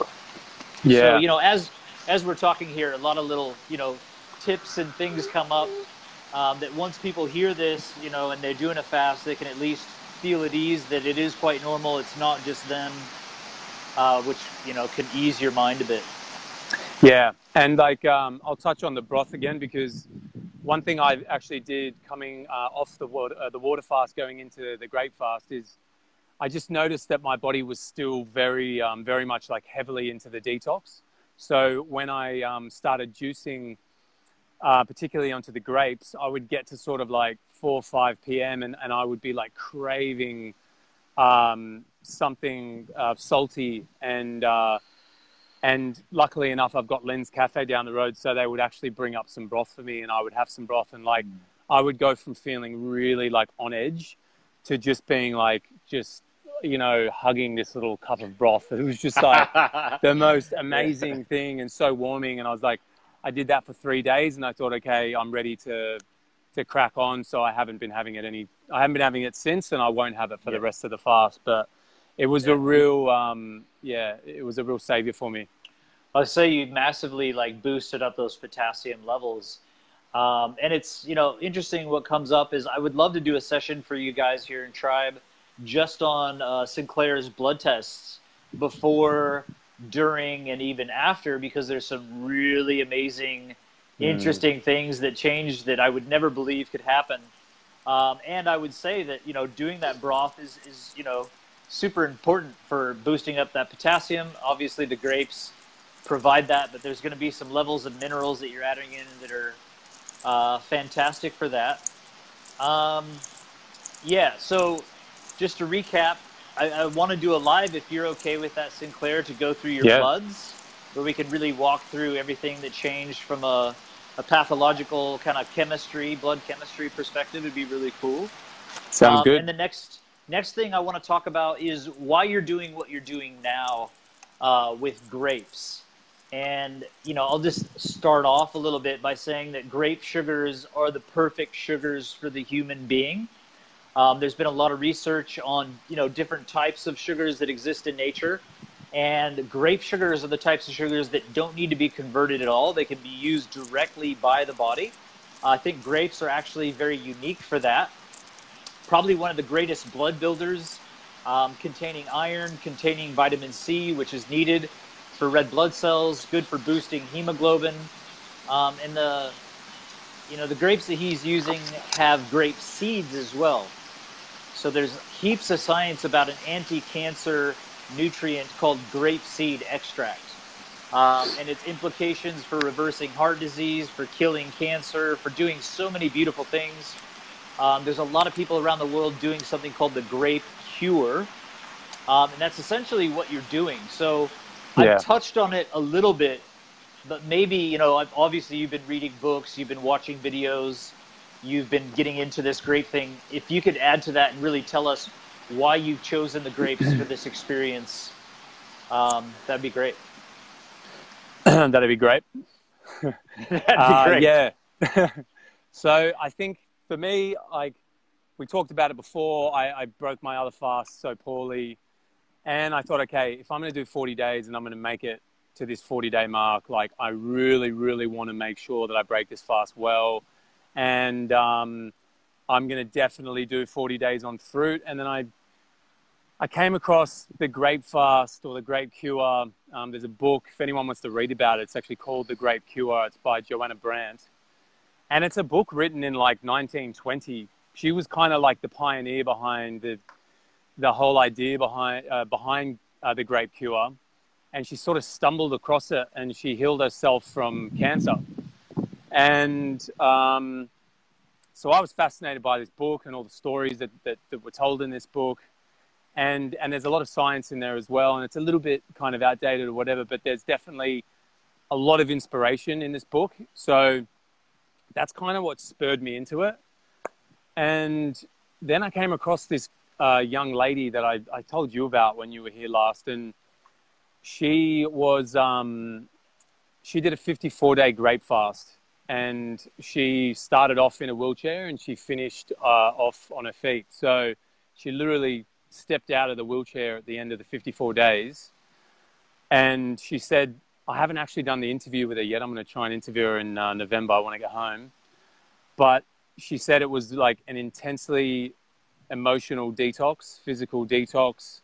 Yeah. So as we're talking here, a lot of little tips and things come up that once people hear this and they're doing a fast, they can at least feel at ease that it is quite normal. It's not just them, which can ease your mind a bit. Yeah, and like I'll touch on the broth again, because one thing I actually did coming off the water fast going into the grape fast is I just noticed that my body was still very very much like heavily into the detox. So when I started juicing, particularly onto the grapes, I would get to sort of like 4 or 5 p.m. and I would be like craving something salty, and luckily enough, I've got Len's Cafe down the road, so they would actually bring up some broth for me, and I would have some broth, and like I would go from feeling really like on edge to just being like hugging this little cup of broth. It was just like the most amazing thing and so warming. And I was like, I did that for 3 days, and I thought, okay, I'm ready to crack on. So I haven't been having it since, and I won't have it for the rest of the fast. But it was a real, it was a real savior for me. I'll say you massively like boosted up those potassium levels. And it's, interesting what comes up is I would love to do a session for you guys here in Tribe just on Sinclair's blood tests before, during, and even after, because there's some really amazing, interesting things that changed that I would never believe could happen. And I would say that, doing that broth is super important for boosting up that potassium. Obviously, the grapes provide that, but there's going to be some levels of minerals that you're adding in that are fantastic for that. So just to recap, I want to do a live, if you're okay with that, Sinclair, to go through your bloods, where we can really walk through everything that changed from a pathological kind of blood chemistry perspective. Would be really cool. Sounds good. And the next thing I want to talk about is why you're doing what you're doing now with grapes. And, I'll just start off a little bit by saying that grape sugars are the perfect sugars for the human being. There's been a lot of research on, different types of sugars that exist in nature. And grape sugars are the types of sugars that don't need to be converted at all. They can be used directly by the body. I think grapes are actually very unique for that. Probably one of the greatest blood builders, containing iron, containing vitamin C, which is needed for red blood cells, good for boosting hemoglobin. And the grapes that he's using have grape seeds as well. So there's heaps of science about an anti-cancer nutrient called grape seed extract. And its implications for reversing heart disease, for killing cancer, for doing so many beautiful things. There's a lot of people around the world doing something called the grape cure. And that's essentially what you're doing. So I've touched on it a little bit, but maybe, obviously you've been reading books, you've been watching videos, you've been getting into this grape thing. If you could add to that and really tell us why you've chosen the grapes for this experience, that'd be great. That'd be great. That'd be great. Yeah. So I think for me, like we talked about it before, I broke my other fast so poorly. And I thought, okay, if I'm going to do 40 days and I'm going to make it to this 40-day mark, like I really, really want to make sure that I break this fast well. And I'm going to definitely do 40 days on fruit. And then I came across the grape fast or the grape cure. There's a book, if anyone wants to read about it, it's actually called The Grape Cure. It's by Joanna Brandt. And it's a book written in like 1920. She was kind of like the pioneer behind the whole idea behind the grape cure. And she sort of stumbled across it and she healed herself from cancer. And so I was fascinated by this book and all the stories that were told in this book. And there's a lot of science in there as well. And it's a little bit kind of outdated or whatever, but there's definitely a lot of inspiration in this book. So that's kind of what spurred me into it. And then I came across this young lady that I told you about when you were here last. And she was, she did a 54-day grape fast. And she started off in a wheelchair and she finished off on her feet. So she literally stepped out of the wheelchair at the end of the 54 days. And she said, I haven't actually done the interview with her yet. I'm going to try and interview her in November when I get home. But she said it was like an intensely emotional detox, physical detox.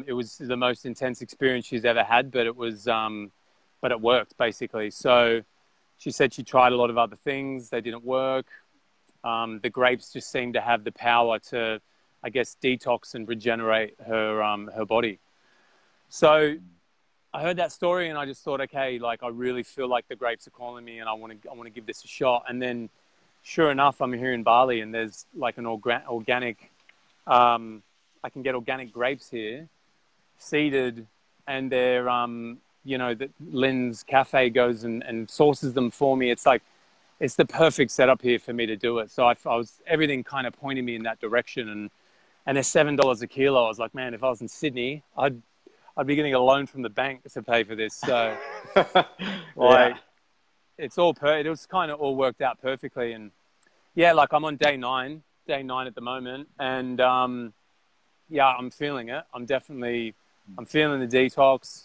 It was the most intense experience she's ever had, but it was, but it worked basically. So she said she tried a lot of other things. They didn't work. The grapes just seemed to have the power to, I guess, detox and regenerate her body. So I heard that story and I just thought, okay, like I really feel like the grapes are calling me and I want to give this a shot. And then sure enough, I'm here in Bali and there's like an organic, I can get organic grapes here, seeded, and they're, that Lynn's Cafe goes and sources them for me. It's like, it's the perfect setup here for me to do it. So I was, everything kind of pointed me in that direction. And they're $7 a kilo. I was like, man, if I was in Sydney, I'd be getting a loan from the bank to pay for this. So like, it was kind of all worked out perfectly. And yeah, like I'm on day nine at the moment. And Yeah, I'm feeling it. I'm feeling the detox.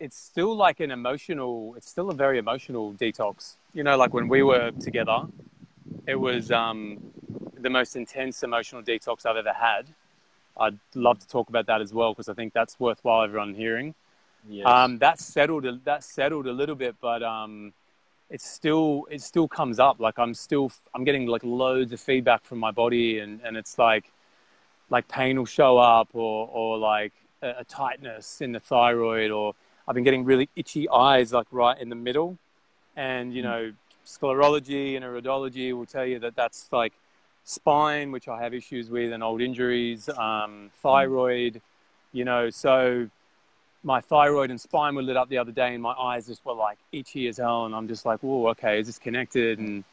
It's still like it's still a very emotional detox. You know, like when we were together, it was the most intense emotional detox I've ever had. I'd love to talk about that as well, because I think that's worthwhile everyone hearing. Yes. That settled a little bit, but it still comes up. Like I'm getting like loads of feedback from my body, and it's like pain will show up, or like a tightness in the thyroid, or I've been getting really itchy eyes, like right in the middle. And, you know, sclerology and iridology will tell you that that's like spine, which I have issues with, and old injuries, thyroid, you know. So my thyroid and spine were lit up the other day, and my eyes just were like itchy as hell. And I'm just like, whoa, okay, is this connected? And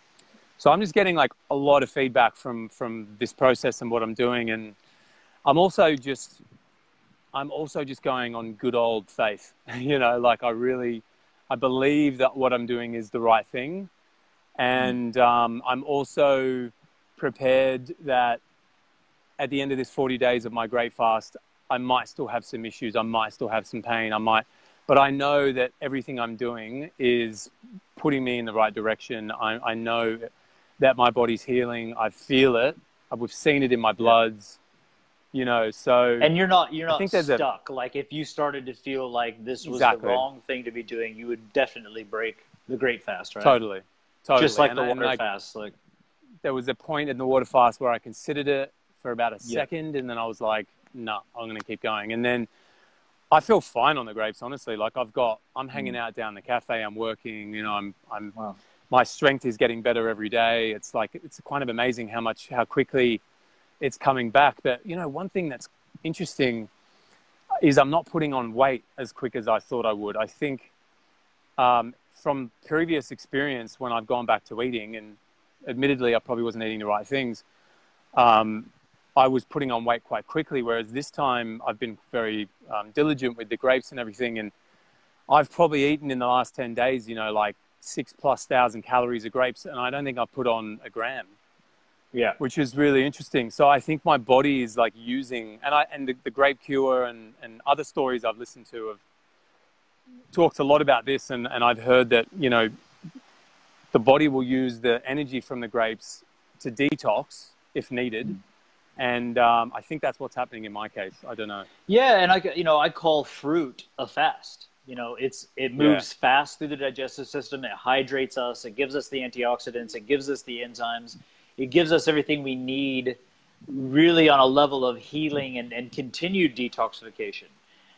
so I'm just getting like a lot of feedback from this process and what I'm doing. And I'm also just going on good old faith, you know, like I believe that what I'm doing is the right thing. And I'm also prepared that at the end of this 40 days of my great fast, I might still have some issues. I might still have some pain. But I know that everything I'm doing is putting me in the right direction. I know that my body's healing. I feel it. We've seen it in my bloods. You know, so... And you're not stuck. Like, if you started to feel like this was the wrong thing to be doing, you would definitely break the great fast, right? Totally. Just like the water fast. Like, there was a point in the water fast where I considered it for about a second, and then I was like, no, I'm going to keep going. And then I feel fine on the grapes, honestly. Like, I'm hanging out down the cafe, I'm working, you know, wow. My strength is getting better every day. It's like, it's kind of amazing how quickly it's coming back. But, you know, one thing that's interesting is I'm not putting on weight as quick as I thought I would. I think from previous experience, when I've gone back to eating, and admittedly I probably wasn't eating the right things, I was putting on weight quite quickly, whereas this time I've been very diligent with the grapes and everything, and I've probably eaten in the last 10 days, you know, like 6,000+ calories of grapes, and I don't think I've put on a gram. Yeah, which is really interesting. So I think my body is like using, and the grape cure and other stories I've listened to have talked a lot about this, and I've heard that, you know, the body will use the energy from the grapes to detox if needed. And I think that's what's happening in my case. I don't know. Yeah, and I call fruit a fast. You know, it moves fast through the digestive system. It hydrates us. It gives us the antioxidants. It gives us the enzymes. It gives us everything we need, really, on a level of healing and continued detoxification.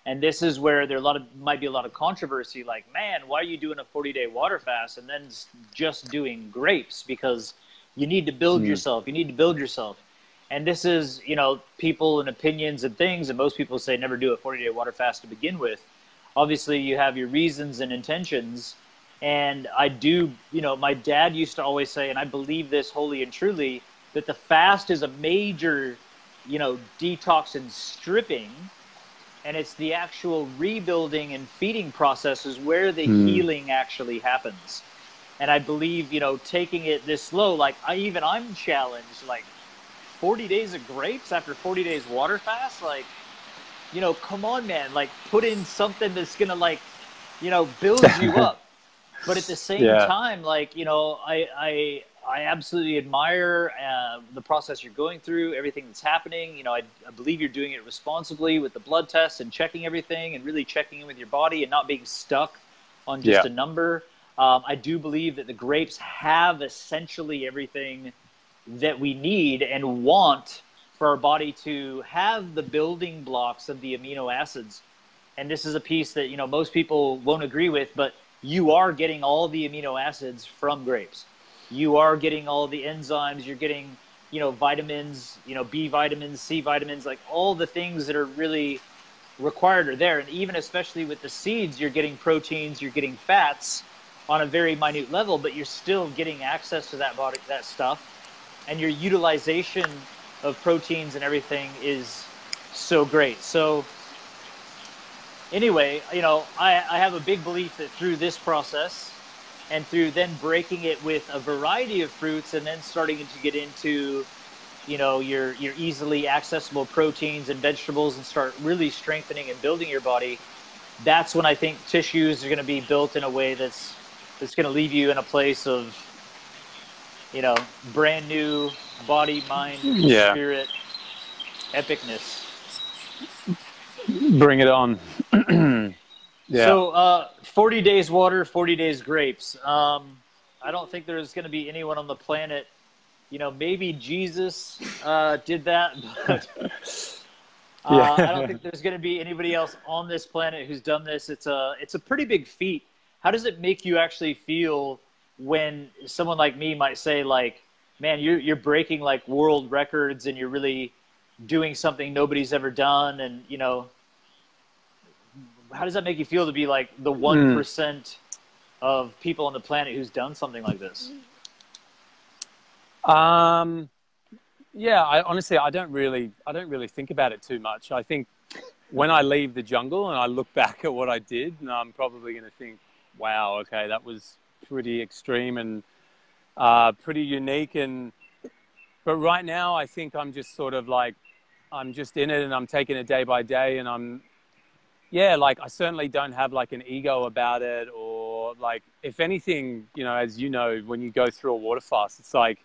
And this is where there might be a lot of controversy, like, man, why are you doing a 40-day water fast and then just doing grapes? Because you need to build yourself. You need to build yourself. And this is, you know, people and opinions and things, and most people say never do a 40-day water fast to begin with. Obviously, you have your reasons and intentions. And I do, you know, my dad used to always say, and I believe this wholly and truly, that the fast is a major, you know, detox and stripping. And it's the actual rebuilding and feeding processes where the healing actually happens. And I believe, you know, taking it this slow, like I'm challenged, like 40 days of grapes after 40 days water fast. Like, you know, come on, man, like put in something that's going to, like, you know, build you up. But at the same time, like, you know, I absolutely admire the process you're going through, everything that's happening. You know, I believe you're doing it responsibly with the blood tests and checking everything and really checking in with your body and not being stuck on just a number. I do believe that the grapes have essentially everything that we need and want for our body to have the building blocks of the amino acids. And this is a piece that, you know, most people won't agree with, but you are getting all the amino acids from grapes. You are getting all the enzymes. You're getting, you know, vitamins, you know, B vitamins, C vitamins, like all the things that are really required are there. And even especially with the seeds, you're getting proteins, you're getting fats on a very minute level, but you're still getting access to that stuff. And your utilization of proteins and everything is so great. So anyway, you know, I have a big belief that through this process and through then breaking it with a variety of fruits and then starting to get into your easily accessible proteins and vegetables and start really strengthening and building your body, that's when I think tissues are going to be built in a way that's going to leave you in a place of, brand new body, mind, spirit, epicness. Bring it on. Yeah. So 40 days water, 40 days grapes. I don't think there's going to be anyone on the planet, maybe Jesus did that, but I don't think there's going to be anybody else on this planet who's done this. It's a pretty big feat. How does it make you actually feel when someone like me might say, like, man, you're breaking like world records and you're really doing something nobody's ever done? And, how does that make you feel to be like the 1% of people on the planet who's done something like this? Yeah, I don't really think about it too much. I think when I leave the jungle and I look back at what I did, I'm probably going to think, wow, okay, that was pretty extreme and pretty unique. But right now, I think I'm just sort of like, I'm just in it and I'm taking it day by day, and like, I certainly don't have like an ego about it, or like, if anything, as you know, when you go through a water fast, it's like,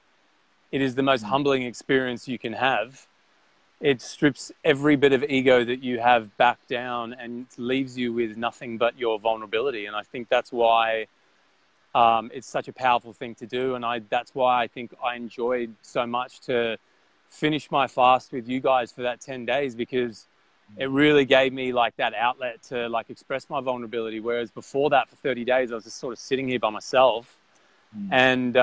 it is the most humbling experience you can have. It strips every bit of ego that you have back down and leaves you with nothing but your vulnerability. And I think that's why it's such a powerful thing to do. And that's why I think I enjoyed so much to finish my fast with you guys for that 10 days, because it really gave me like that outlet to like express my vulnerability. Whereas before that, for 30 days, I was just sort of sitting here by myself. And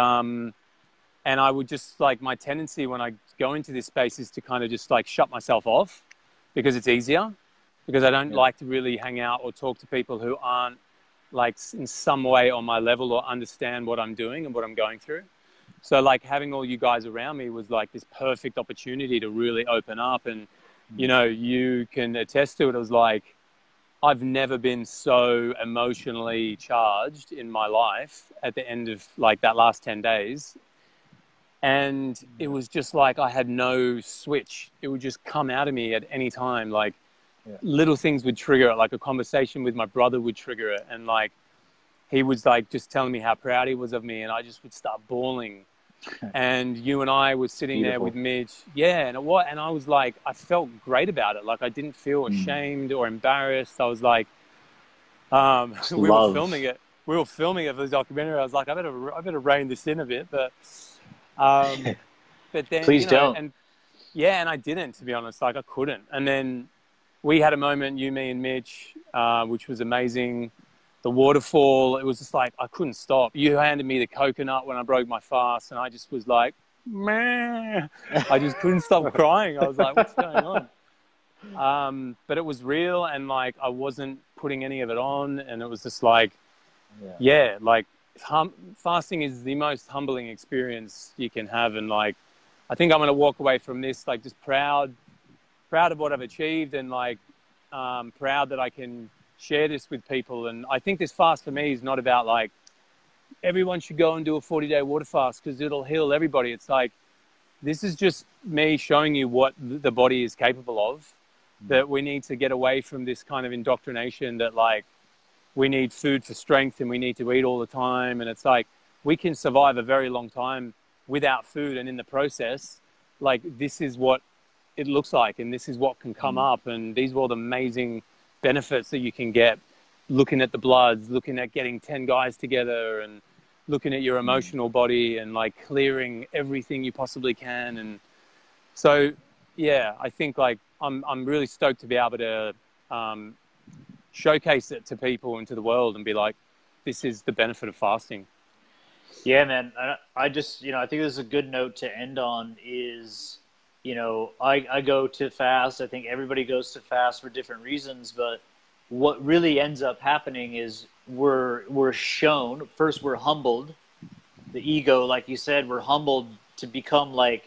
I would just, like, my tendency when I go into this space is to kind of just like shut myself off, because it's easier, because I don't like to really hang out or talk to people who aren't like in some way on my level or understand what I'm doing and what I'm going through. So like having all you guys around me was like this perfect opportunity to really open up. And, you can attest to it. It was like, I've never been so emotionally charged in my life at the end of like that last 10 days. And it was just like I had no switch. It would just come out of me at any time. Like little things would trigger it. Like a conversation with my brother would trigger it. And like he was like just telling me how proud he was of me. And I just would start bawling. And you and I were sitting there with Mitch. Yeah. And I was like, I felt great about it. Like I didn't feel ashamed or embarrassed. I was like, we were filming it. We were filming it for the documentary. I was like, I better rein this in a bit. But then, please don't. And I didn't, to be honest. Like I couldn't. And then we had a moment, you, me, and Mitch, which was amazing. The waterfall. It was just like I couldn't stop. You handed me the coconut when I broke my fast, and I just was like, meh. I just couldn't stop crying. I was like, what's going on? But it was real, and like I wasn't putting any of it on, and it was just like, like. Fasting is the most humbling experience you can have. And like, I think I'm going to walk away from this, like just proud of what I've achieved, and like, proud that I can share this with people. And I think this fast for me is not about like, everyone should go and do a 40-day water fast because it'll heal everybody. It's like, this is just me showing you what the body is capable of, that we need to get away from this kind of indoctrination that like, we need food for strength and we need to eat all the time. And it's like, we can survive a very long time without food. And in the process, like, this is what it looks like. And this is what can come up. And these are all the amazing benefits that you can get looking at the bloods, looking at getting 10 guys together and looking at your emotional body and like clearing everything you possibly can. And so, yeah, I think like, I'm really stoked to be able to, showcase it to people and to the world and be like, this is the benefit of fasting. Yeah, man. I just, I think this is a good note to end on is, I go to fast. I think everybody goes to fast for different reasons, but what really ends up happening is we're shown, first we're humbled, the ego, like you said, we're humbled to become like,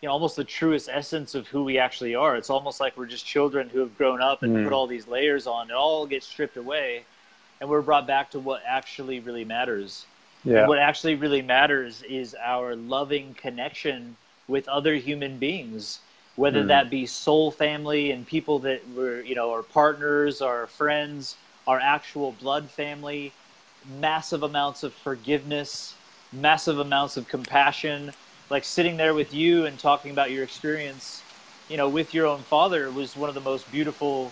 almost the truest essence of who we actually are. It's almost like we're just children who have grown up and put all these layers on. It all gets stripped away, and we're brought back to what actually really matters. Yeah. And what actually really matters is our loving connection with other human beings, whether that be soul family and people that were, you know, our partners, our friends, our actual blood family, massive amounts of forgiveness, massive amounts of compassion. Like sitting there with you and talking about your experience, you know, with your own father was one of the most beautiful,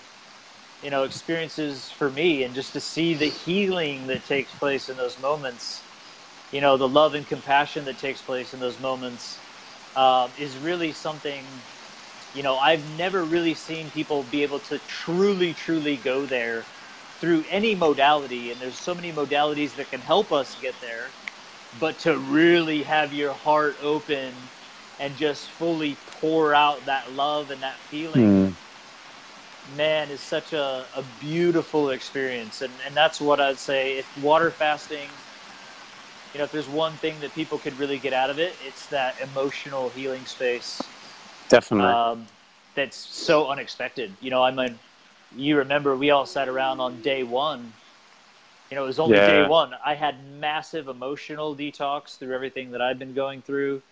you know, experiences for me. And just to see the healing that takes place in those moments, you know, the love and compassion that takes place in those moments is really something, you know, I've never really seen people be able to truly, truly go there through any modality. And there's so many modalities that can help us get there, but to really have your heart open and just fully pour out that love and that feeling, man, is such a beautiful experience. And that's what I'd say. If water fasting, you know, if there's one thing that people could really get out of it, it's that emotional healing space. Definitely. That's so unexpected. You know, I mean, you remember we all sat around on day one. You know, it was only day one. I had massive emotional detox through everything that I've been going through,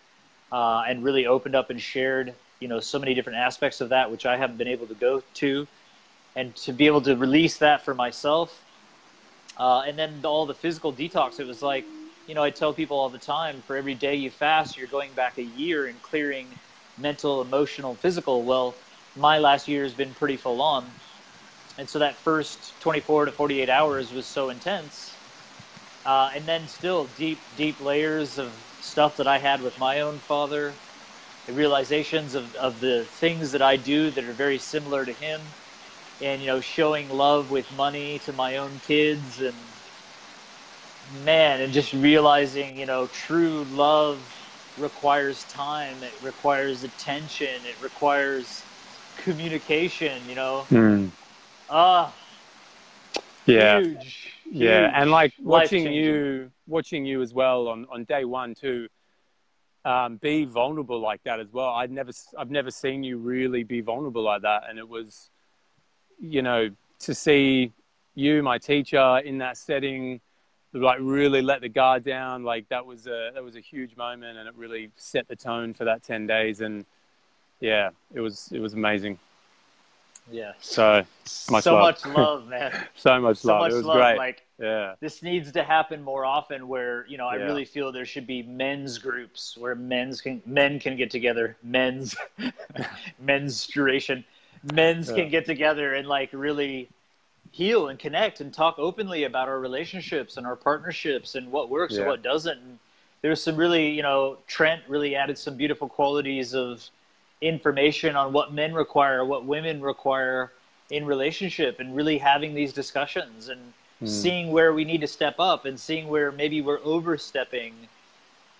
and really opened up and shared, you know, so many different aspects of that, which I haven't been able to go to. And to be able to release that for myself, and then all the physical detox, it was like, you know, I tell people all the time, for every day you fast, you're going back a year and clearing mental, emotional, physical. Well, my last year has been pretty full on. And so that first 24 to 48 hours was so intense. And then still deep, deep layers of stuff that I had with my own father, the realizations of the things that I do that are very similar to him. And, you know, showing love with money to my own kids, and man, and just realizing, you know, true love requires time, it requires attention, it requires communication, you know. Huge, and like watching life-changing. you as well on day one too, be vulnerable like that as well. I've never seen you really be vulnerable like that, and it was, you know, to see you, my teacher, in that setting, like really let the guard down, like that was a huge moment, and it really set the tone for that 10 days. And yeah, it was amazing. Yeah. So much love, man. So much love. It was love. great. Like, yeah, this needs to happen more often, where, you know, I really feel there should be men's groups where men can get together, menstruation, can get together and like really heal and connect and talk openly about our relationships and our partnerships and what works and what doesn't. And there's some really, you know, Trent really added some beautiful qualities of information on what men require, what women require in relationship, and really having these discussions and seeing where we need to step up and seeing where maybe we're overstepping,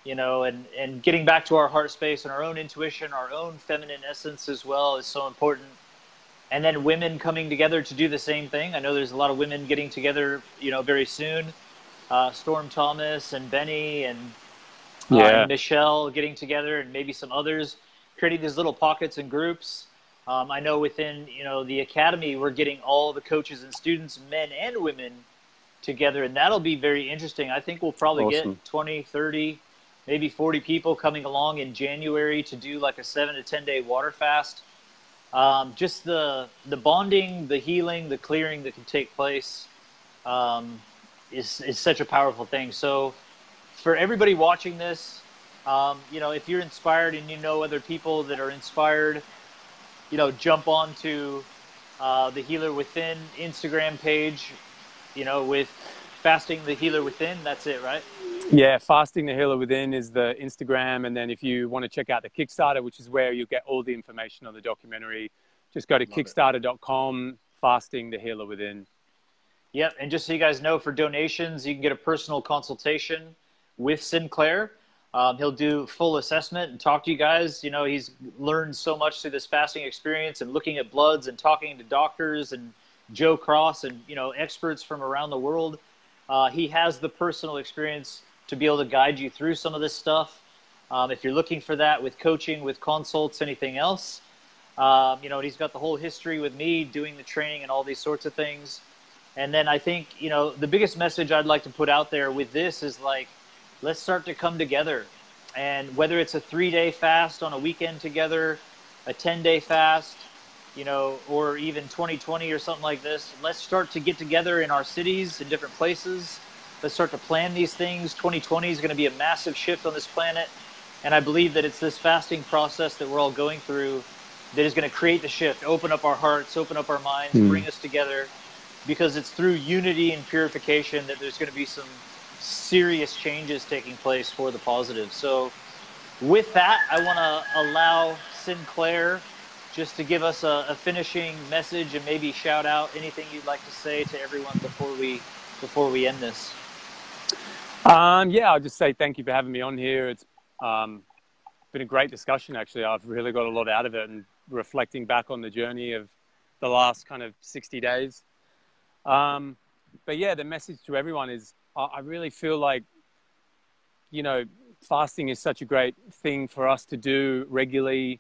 you know, and getting back to our heart space and our own intuition, our own feminine essence as well is so important. And then women coming together to do the same thing. I know there's a lot of women getting together, you know, very soon. Storm Thomas and Benny and Michelle getting together, and maybe some others, creating these little pockets and groups. I know within, you know, the academy, we're getting all the coaches and students, men and women, together, and that'll be very interesting. I think we'll probably get 20, 30, maybe 40 people coming along in January to do like a 7 to 10 day water fast. Just the bonding, the healing, the clearing that can take place is such a powerful thing. So for everybody watching this, you know, if you're inspired and you know other people that are inspired, you know, jump onto the Healer Within Instagram page, you know, with Fasting the Healer Within. That's it, right? Yeah, Fasting the Healer Within is the Instagram. And then if you want to check out the Kickstarter, which is where you'll get all the information on the documentary, just go to kickstarter.com, Fasting the Healer Within. Yep. And just so you guys know, for donations, you can get a personal consultation with Sinclair. He'll do full assessment and talk to you guys. You know, he's learned so much through this fasting experience and looking at bloods and talking to doctors and Joe Cross and, you know, experts from around the world. He has the personal experience to be able to guide you through some of this stuff. If you're looking for that with coaching, with consults, anything else, you know, he's got the whole history with me doing the training and all these sorts of things. And then I think, you know, the biggest message I'd like to put out there with this is like, let's start to come together. And whether it's a 3-day fast on a weekend together, a 10-day fast, you know, or even 2020 or something like this, let's start to get together in our cities, in different places. Let's start to plan these things. 2020 is going to be a massive shift on this planet. And I believe that it's this fasting process that we're all going through that is going to create the shift, open up our hearts, open up our minds, bring us together, because it's through unity and purification that there's going to be some serious changes taking place for the positive. So with that, I want to allow Sinclair just to give us a finishing message and maybe shout out anything you'd like to say to everyone before we end this. Yeah, I'll just say thank you for having me on here. It's been a great discussion, actually. I've really got a lot out of it, and reflecting back on the journey of the last kind of 60 days. But yeah, the message to everyone is I really feel like, you know, fasting is such a great thing for us to do regularly.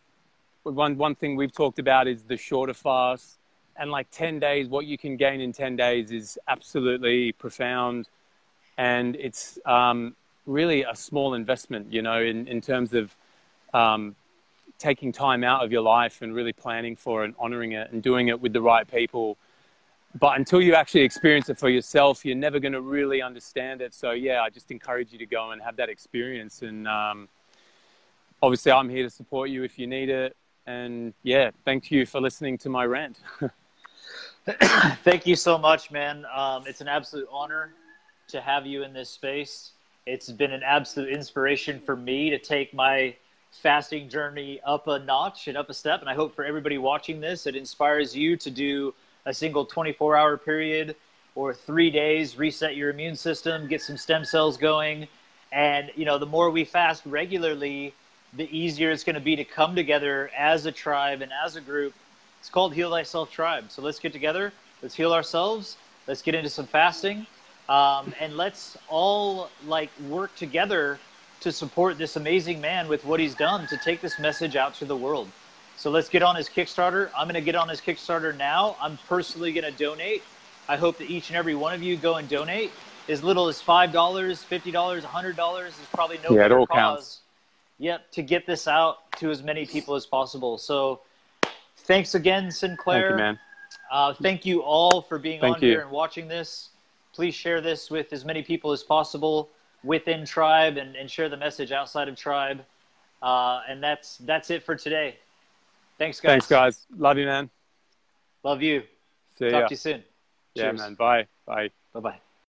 One thing we've talked about is the shorter fast, and like 10 days, what you can gain in 10 days is absolutely profound. And it's really a small investment, you know, in terms of taking time out of your life and really planning for and honoring it and doing it with the right people. But until you actually experience it for yourself, you're never going to really understand it. So yeah, I just encourage you to go and have that experience. And obviously I'm here to support you if you need it. And yeah, thank you for listening to my rant. Thank you so much, man. It's an absolute honor to have you in this space. It's been an absolute inspiration for me to take my fasting journey up a notch and up a step. And I hope for everybody watching this, it inspires you to do a single 24-hour period or 3 days, reset your immune system, get some stem cells going. And, you know, the more we fast regularly, the easier it's going to be to come together as a tribe and as a group. It's called Heal Thyself Tribe. So let's get together. Let's heal ourselves. Let's get into some fasting. And let's all like work together to support this amazing man with what he's done to take this message out to the world. So let's get on his Kickstarter. I'm going to get on his Kickstarter now. I'm personally going to donate. I hope that each and every one of you go and donate. As little as $5, $50, $100 is probably no better cause. Counts. Yep, to get this out to as many people as possible. So thanks again, Sinclair. Thank you, man. Thank you all for being on here and watching this. Please share this with as many people as possible within Tribe and share the message outside of Tribe. And that's it for today. Thanks, guys. Thanks, guys. Love you, man. Love you. See ya. Talk to you soon. Yeah, Cheers. man. Bye. Bye. Bye-bye.